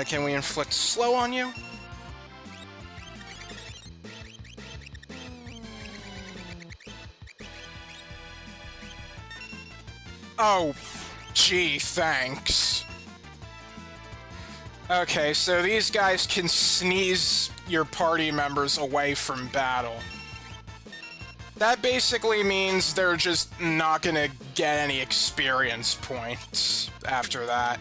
Can we inflict slow on you? Oh, gee, thanks. Okay, so these guys can sneeze your party members away from battle. That basically means they're just not gonna get any experience points after that.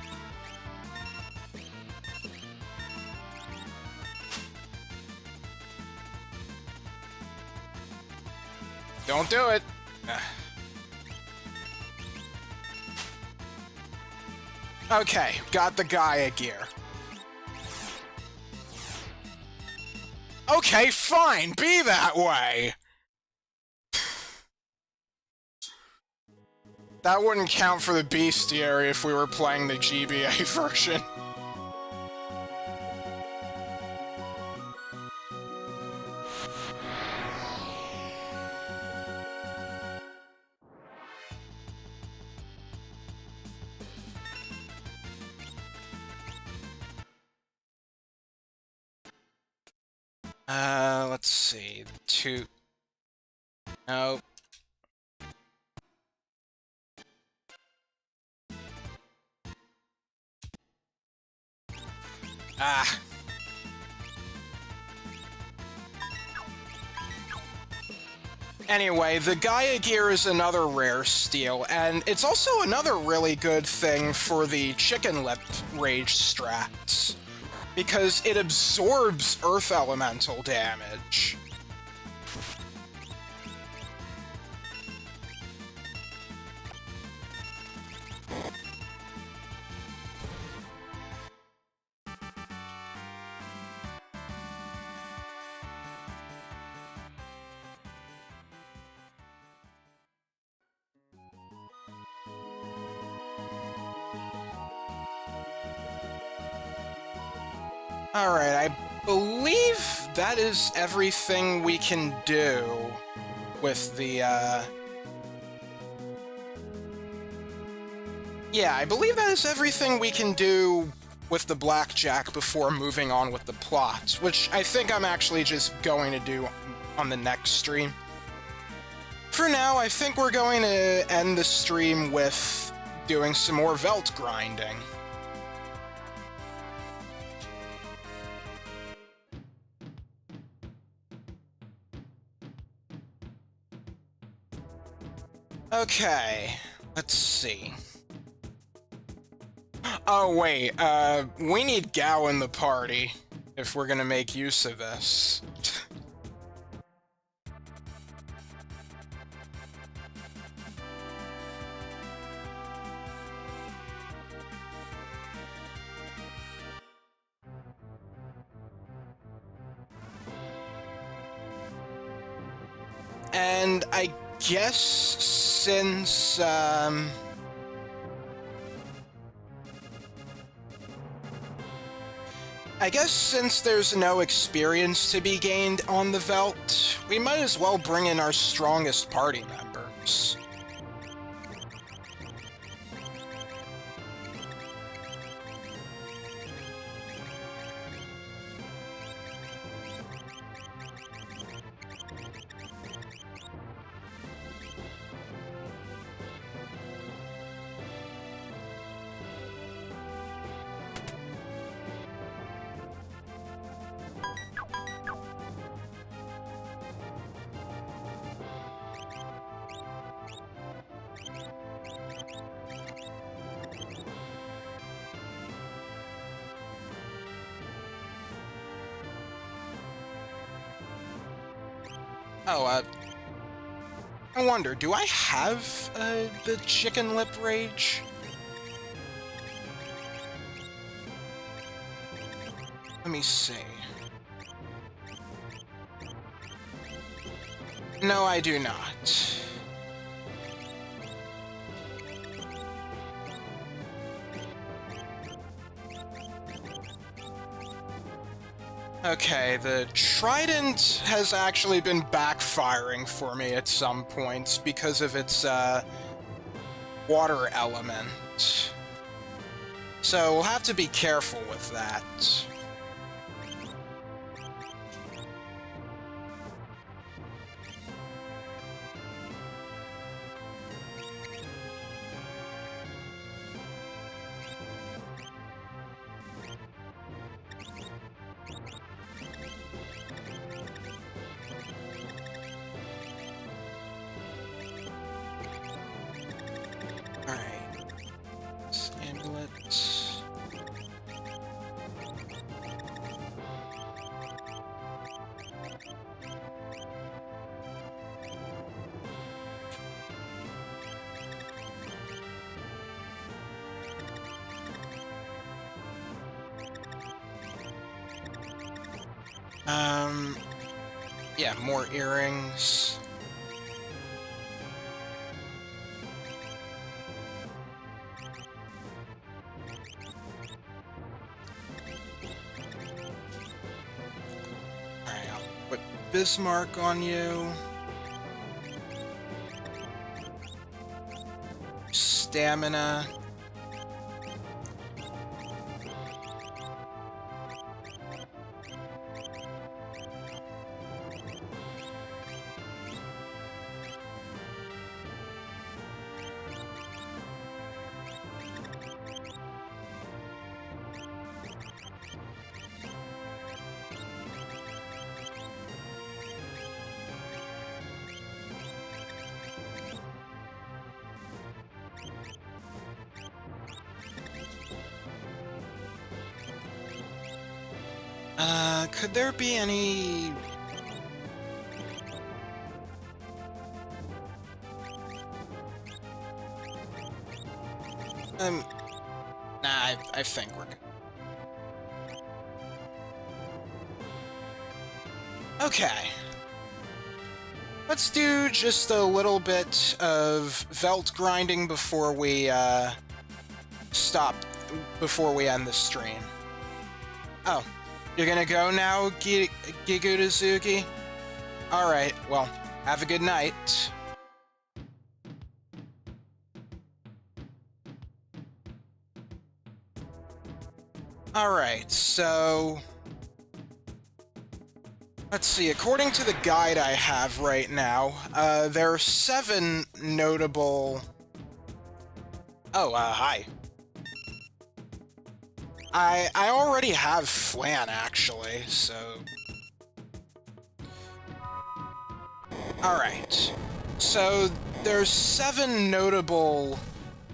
Don't do it! Okay, got the Gaia gear. Okay, fine, be that way! That wouldn't count for the bestiary if we were playing the GBA version. Let's see. Nope. Ah. Anyway, the Gaia gear is another rare steal, and it's also another really good thing for the chicken lip rage strats, because it absorbs earth elemental damage. Alright, I believe that is everything we can do with the, Yeah, I believe that is everything we can do with the blackjack before moving on with the plot, which I think I'm actually just going to do on the next stream. For now, I think we're going to end the stream with doing some more Velt grinding. Okay, let's see. Oh wait, we need Gao in the party if we're gonna make use of this. And I guess since, there's no experience to be gained on the Velt, we might as well bring in our strongest party members. Oh, I wonder, do I have, the chicken lip rage? Let me see. No, I do not. Okay, the trident has actually been backfiring for me at some points because of its, water element. So we'll have to be careful with that. Alright. Amulet. Yeah, more earrings. Alright, I'll put Bismarck on you. Stamina. Could there be any... Nah, I think we're good. Okay. Let's do just a little bit of Velt grinding before we, before we end the stream. Oh. You're gonna go now, Gigutazuki? Alright, well, have a good night. Alright, so... Let's see, according to the guide I have right now, there are 7 notable... Oh, hi. I already have Flan, actually, so... Alright. So, there's 7 notable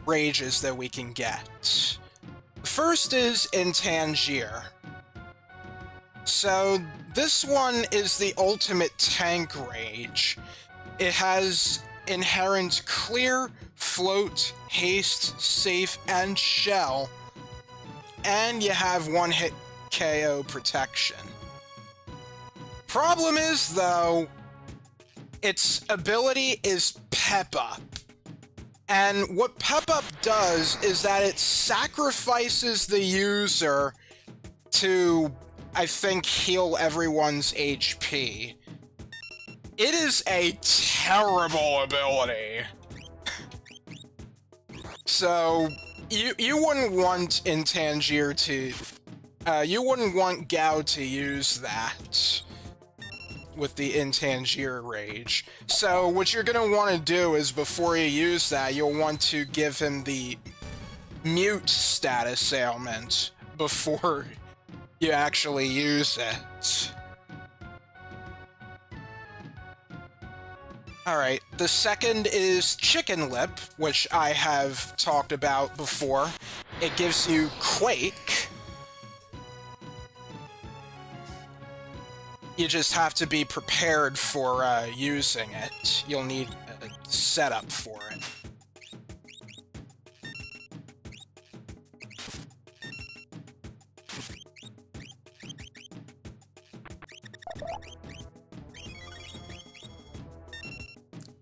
rages that we can get. The first is in Tangier. So, this one is the ultimate tank rage. It has inherent clear, float, haste, safe, and shell. And you have one-hit KO protection. Problem is, though, its ability is Pep Up. And what Pep Up does is that it sacrifices the user to, I think, heal everyone's HP. It is a terrible ability. So... You wouldn't want in Tangier to... you wouldn't want Gao to use that with the in Tangier rage. So what you're gonna want to do is before you use that, you'll want to give him the mute status ailment before you actually use it. Alright, the second is Chicken Lip, which I have talked about before. It gives you Quake. You just have to be prepared for using it. You'll need a setup for it.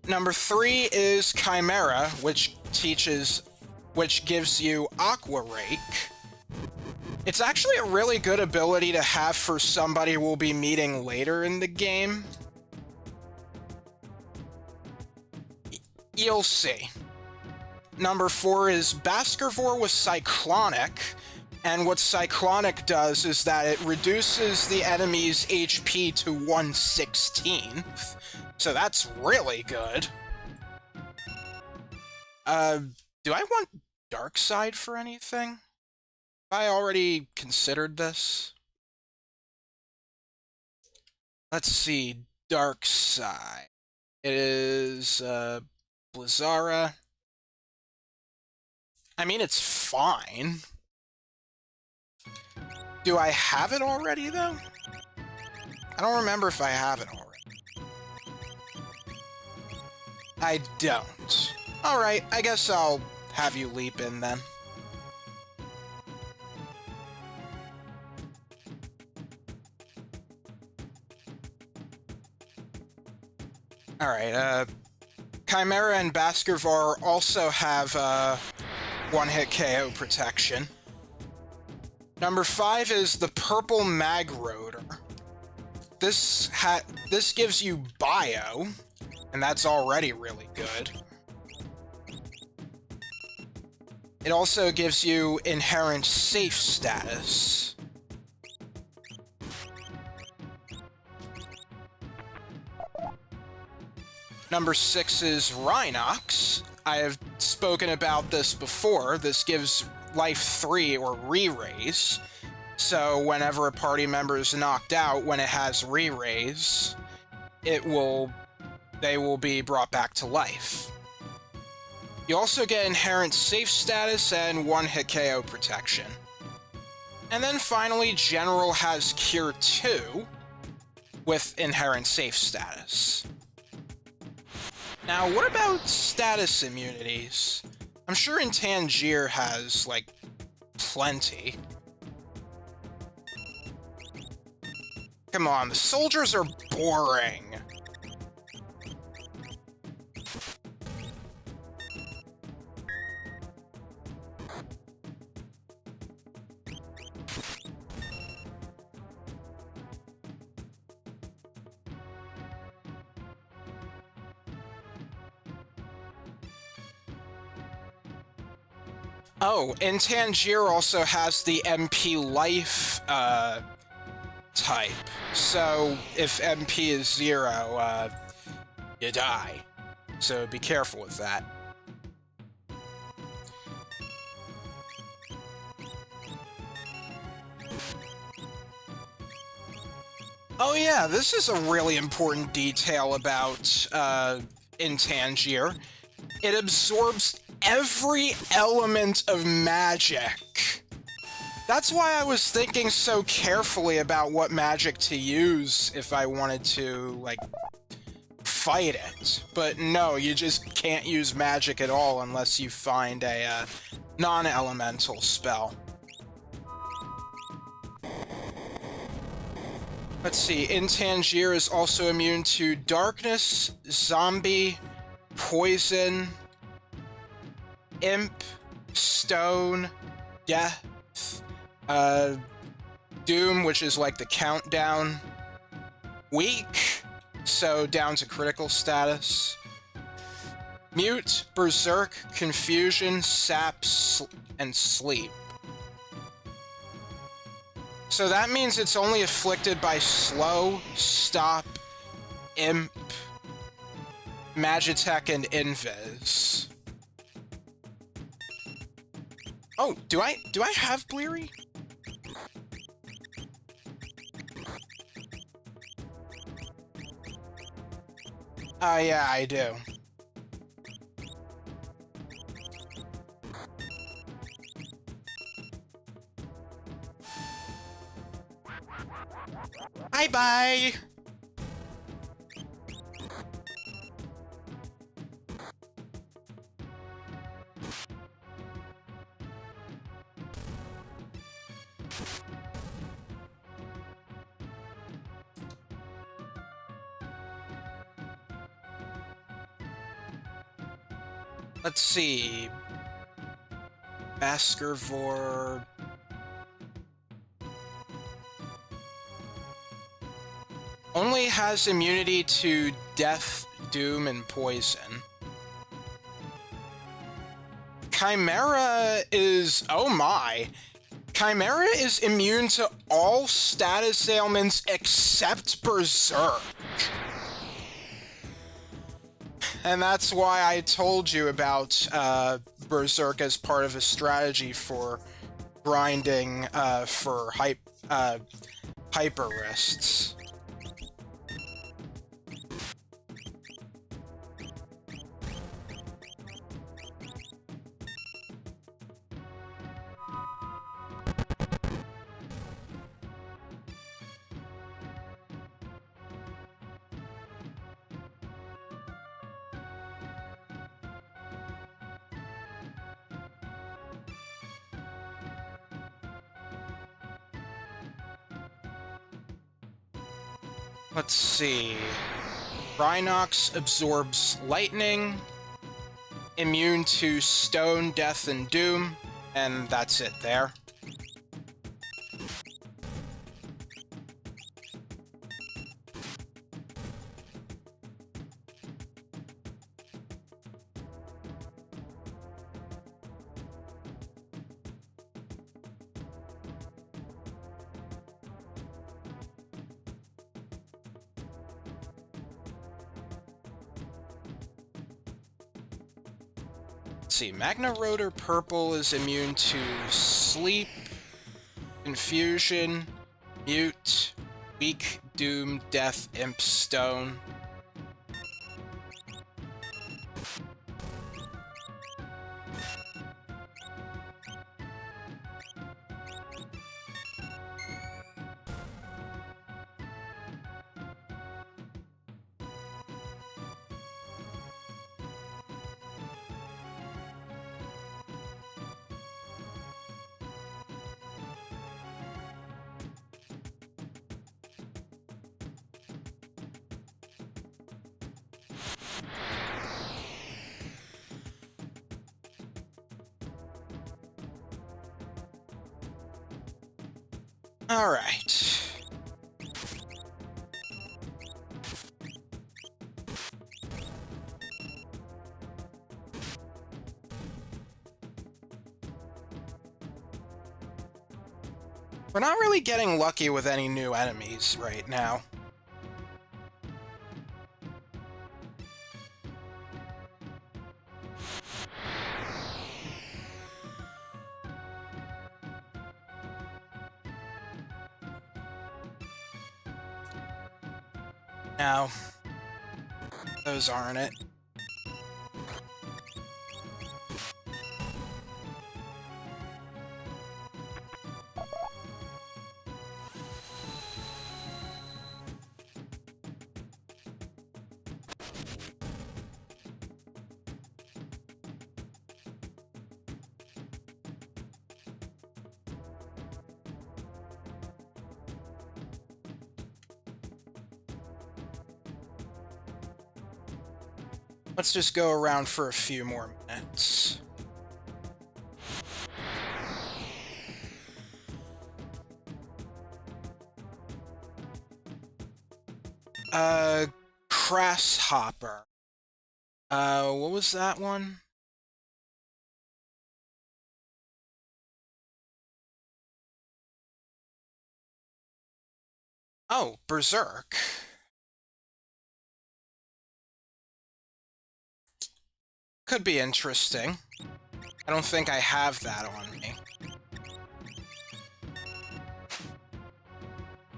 Number 3 is Chimera, which gives you Aqua Rake. It's actually a really good ability to have for somebody we'll be meeting later in the game. You'll see. number 4 is Baskerville with Cyclonic, and what Cyclonic does is that it reduces the enemy's HP to 1/16th, so that's really good. Do I want Dark Side for anything? Have I already considered this? Let's see, Dark Side. It is, Blizzara. I mean, it's fine. Do I have it already, though? I don't remember if I have it already. I don't. Alright, I guess I'll have you leap in then. Alright, Chimera and Baskerville also have, one-hit KO protection. Number 5 is the Purple Mag Rotor. This gives you Bio, and that's already really good. It also gives you Inherent Safe status. Number 6 is Rhinox. I have spoken about this before. This gives life 3 or re-raise. So whenever a party member is knocked out, when it has re-raise, they will be brought back to life. You also get Inherent Safe status and one-hit KO protection. And then finally, General has Cure 2 with Inherent Safe status. Now, what about status immunities? I'm sure in Tangier has, like, plenty. Come on, the soldiers are boring. Oh, and Tangier also has the MP Life, type. So, if MP is 0, you die. So be careful with that. Oh yeah, this is a really important detail about, in Tangier. It absorbs every element of magic. That's why I was thinking so carefully about what magic to use if I wanted to, like, fight it. But no, you just can't use magic at all unless you find a, non-elemental spell. Let's see, in Tangier is also immune to darkness, zombie, poison, imp, stone, death, doom, which is like the countdown, weak, so down to critical status, mute, berserk, confusion, sap, and sleep. So that means it's only afflicted by slow, stop, imp, magitech, and invis. Oh, do I have Bleary? Yeah, I do. Bye-bye! Let's see. Baskerville. Only has immunity to death, doom, and poison. Chimera is... oh my. Chimera is immune to all status ailments except Berserk. And that's why I told you about Berserk as part of a strategy for grinding for hyper wrists. Let's see. Rhinox absorbs lightning, immune to stone, death, and doom, and that's it there. Let's see, Magna Rotor Purple is immune to Sleep, Confusion, Mute, Weak, Doom, Death, Imp, Stone. All right. We're not really getting lucky with any new enemies right now. No, those aren't it. Let's just go around for a few more minutes. Grasshopper. What was that one? Oh, Berserk. Could be interesting. I don't think I have that on me.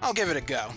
I'll give it a go.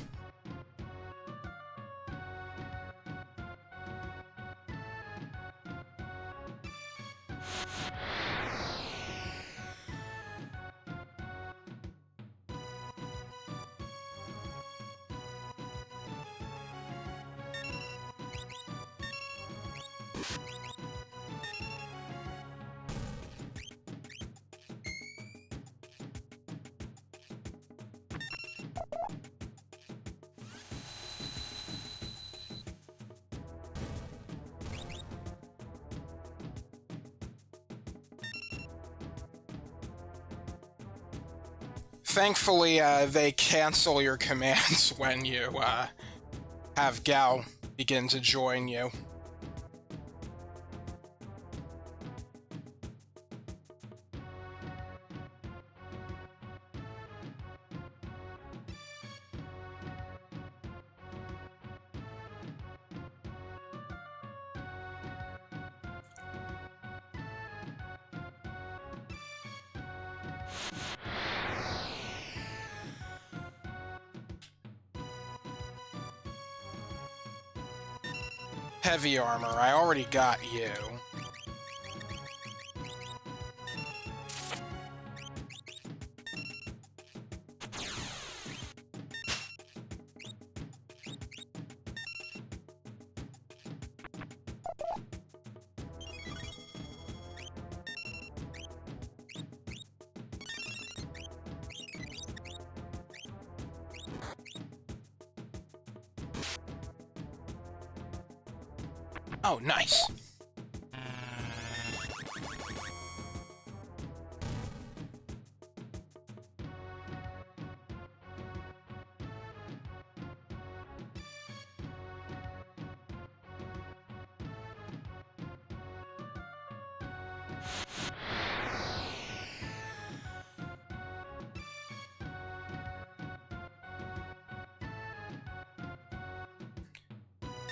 Thankfully, they cancel your commands when you have Gao begin to join you. heavy armor. I already got you. Oh, nice.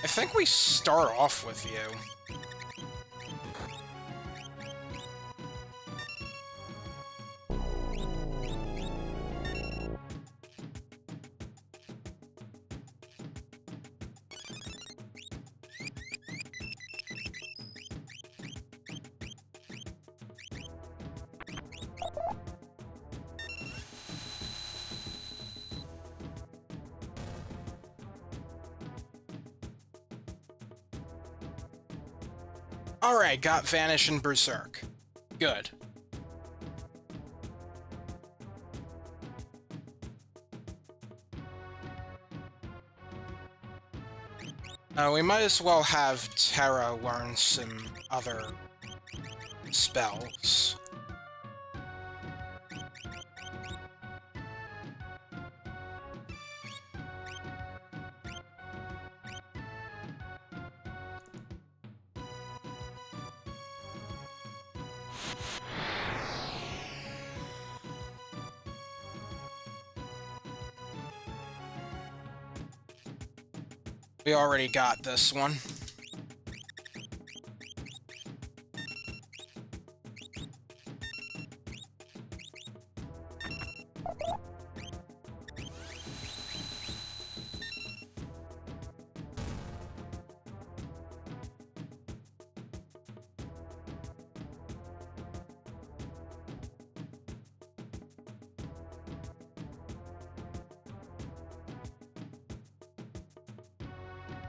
I think we start off with you. Alright, got Vanish and Berserk. Good. We might as well have Terra learn some other spells. We already got this one.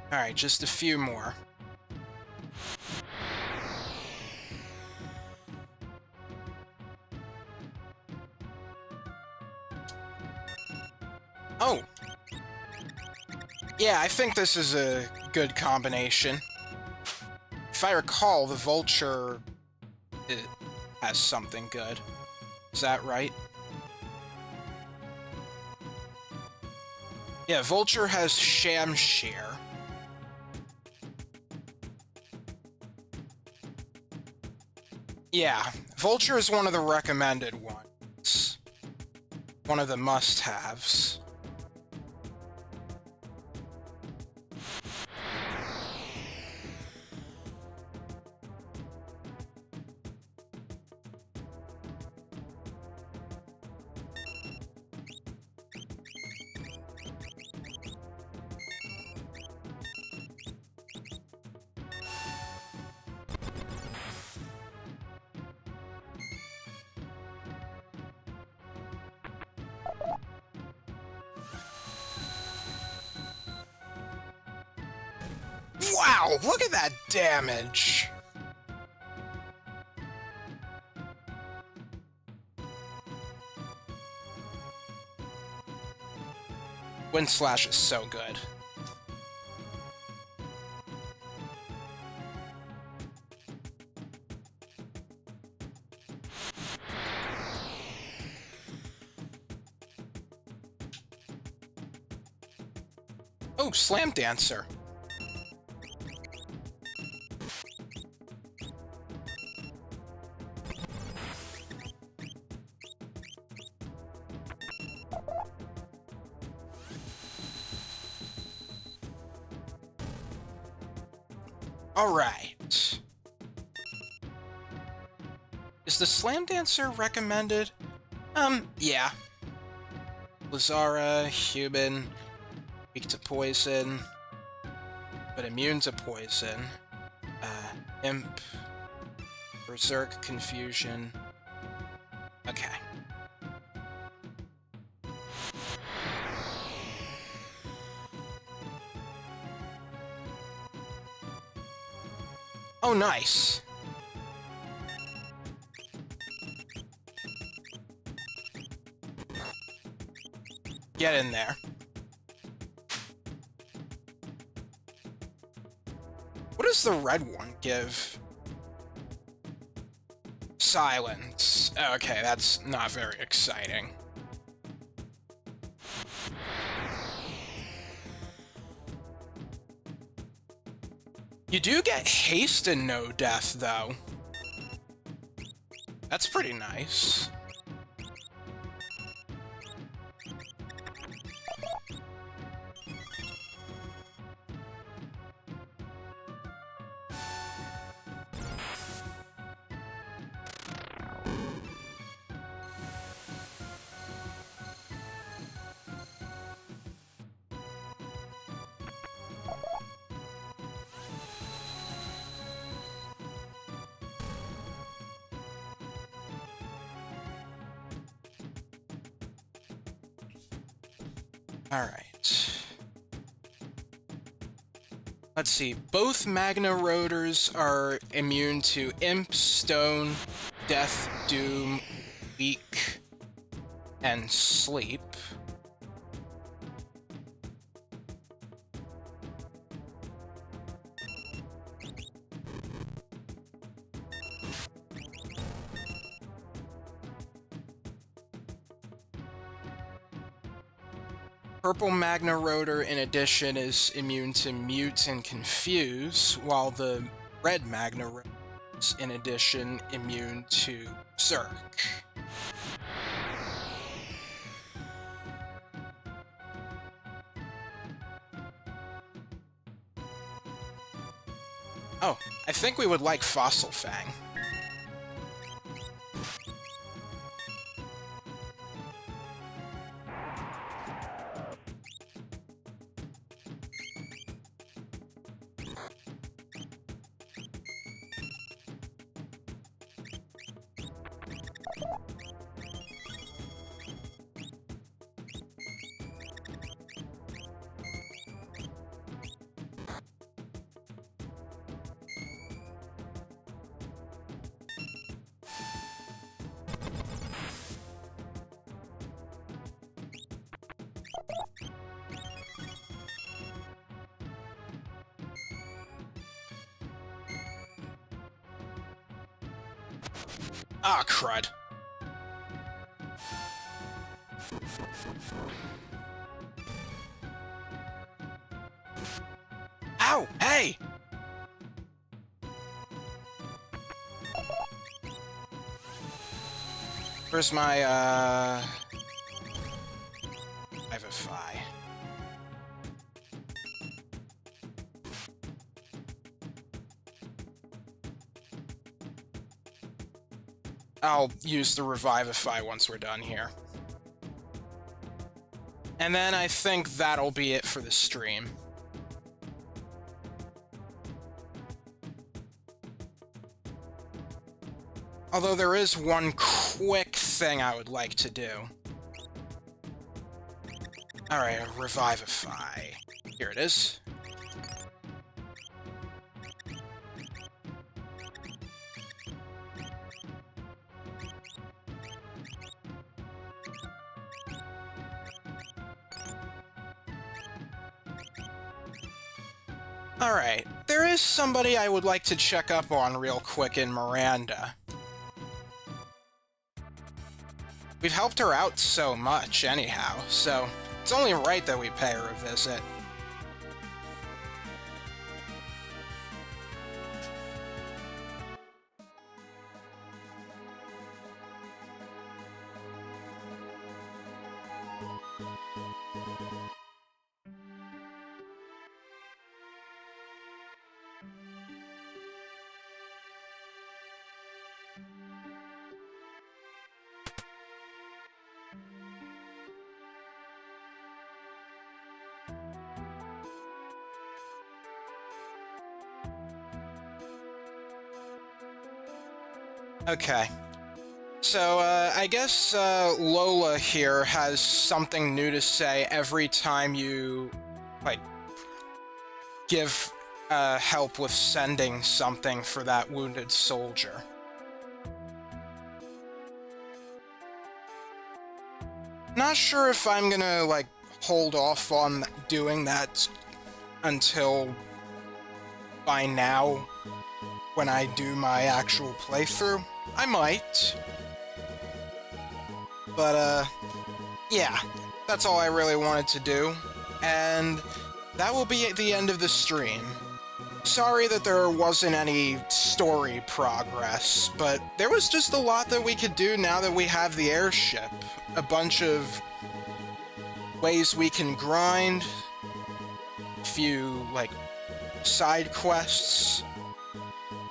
Alright, just a few more. Oh! Yeah, I think this is a good combination. If I recall, the Vulture has something good. Is that right? Yeah, Vulture has Shamshir. Yeah, Vulture is one of the recommended ones. One of the must-haves. Wow, look at that damage! Wind Slash is so good. Oh, Slam Dancer. Alright. Is the Slam Dancer recommended? Yeah. Lazara, human, weak to poison. but immune to poison. Imp. Berserk, confusion. Okay. Oh, nice. Get in there. What does the red one give? Silence. Okay, that's not very exciting. You do get haste and no death, though. That's pretty nice. Alright. Let's see. Both Magna Rotors are immune to Imp, Stone, Death, Doom, Weak, and Sleep. Purple Magna Rotor, in addition, is immune to Mute and Confuse, while the red Magna Rotor is, in addition, immune to Berserk. Oh, I think we would like Fossil Fang. Ah, crud. Ow! Hey! Where's my, Vivify? I'll use the Revivify once we're done here. And then I think that'll be it for the stream. Although there is one quick thing I would like to do. Alright, Revivify. Here it is. Alright, there is somebody I would like to check up on real quick in Miranda. We've helped her out so much anyhow, so it's only right that we pay her a visit. Okay. So, I guess, Lola here has something new to say every time you, like, give, help with sending something for that wounded soldier. Not sure if I'm gonna, like, hold off on doing that until by now, when I do my actual playthrough. I might. But, yeah, that's all I really wanted to do, and that will be at the end of the stream. Sorry that there wasn't any story progress, but there was just a lot that we could do now that we have the airship. A bunch of ways we can grind, a few, like, side quests,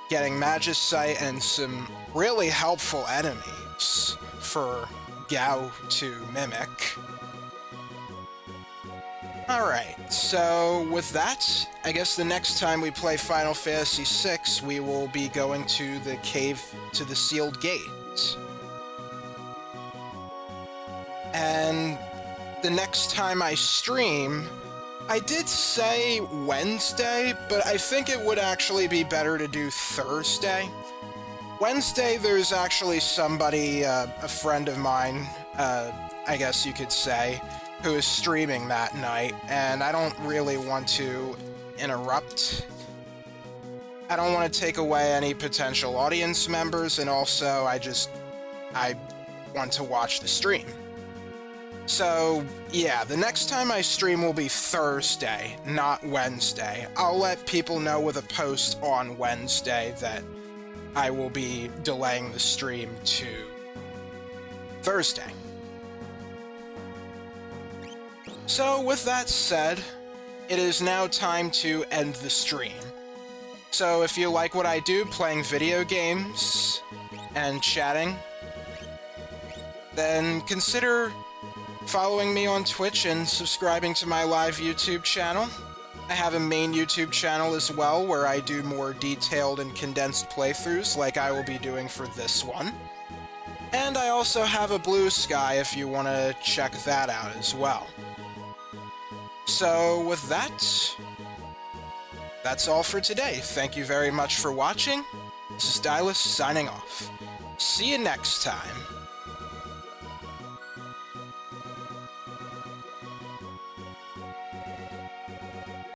getting Magicite, and some really helpful enemies for Gao to mimic. Alright, so with that, I guess the next time we play Final Fantasy VI, we will be going to the cave to the sealed gate. And the next time I stream, I did say Wednesday, but I think it would actually be better to do Thursday. Wednesday, there's actually somebody, a friend of mine, I guess you could say, who is streaming that night, and I don't really want to interrupt. I don't want to take away any potential audience members, and also I want to watch the stream. So, yeah, the next time I stream will be Thursday, not Wednesday. I'll let people know with a post on Wednesday that I will be delaying the stream to Thursday. So, with that said, it is now time to end the stream. So, if you like what I do, playing video games and chatting, then consider following me on Twitch and subscribing to my live YouTube channel. I have a main YouTube channel as well, where I do more detailed and condensed playthroughs like I will be doing for this one. And I also have a Blue Sky if you want to check that out as well. So with that, that's all for today. Thank you very much for watching. This is Dylus signing off. See you next time.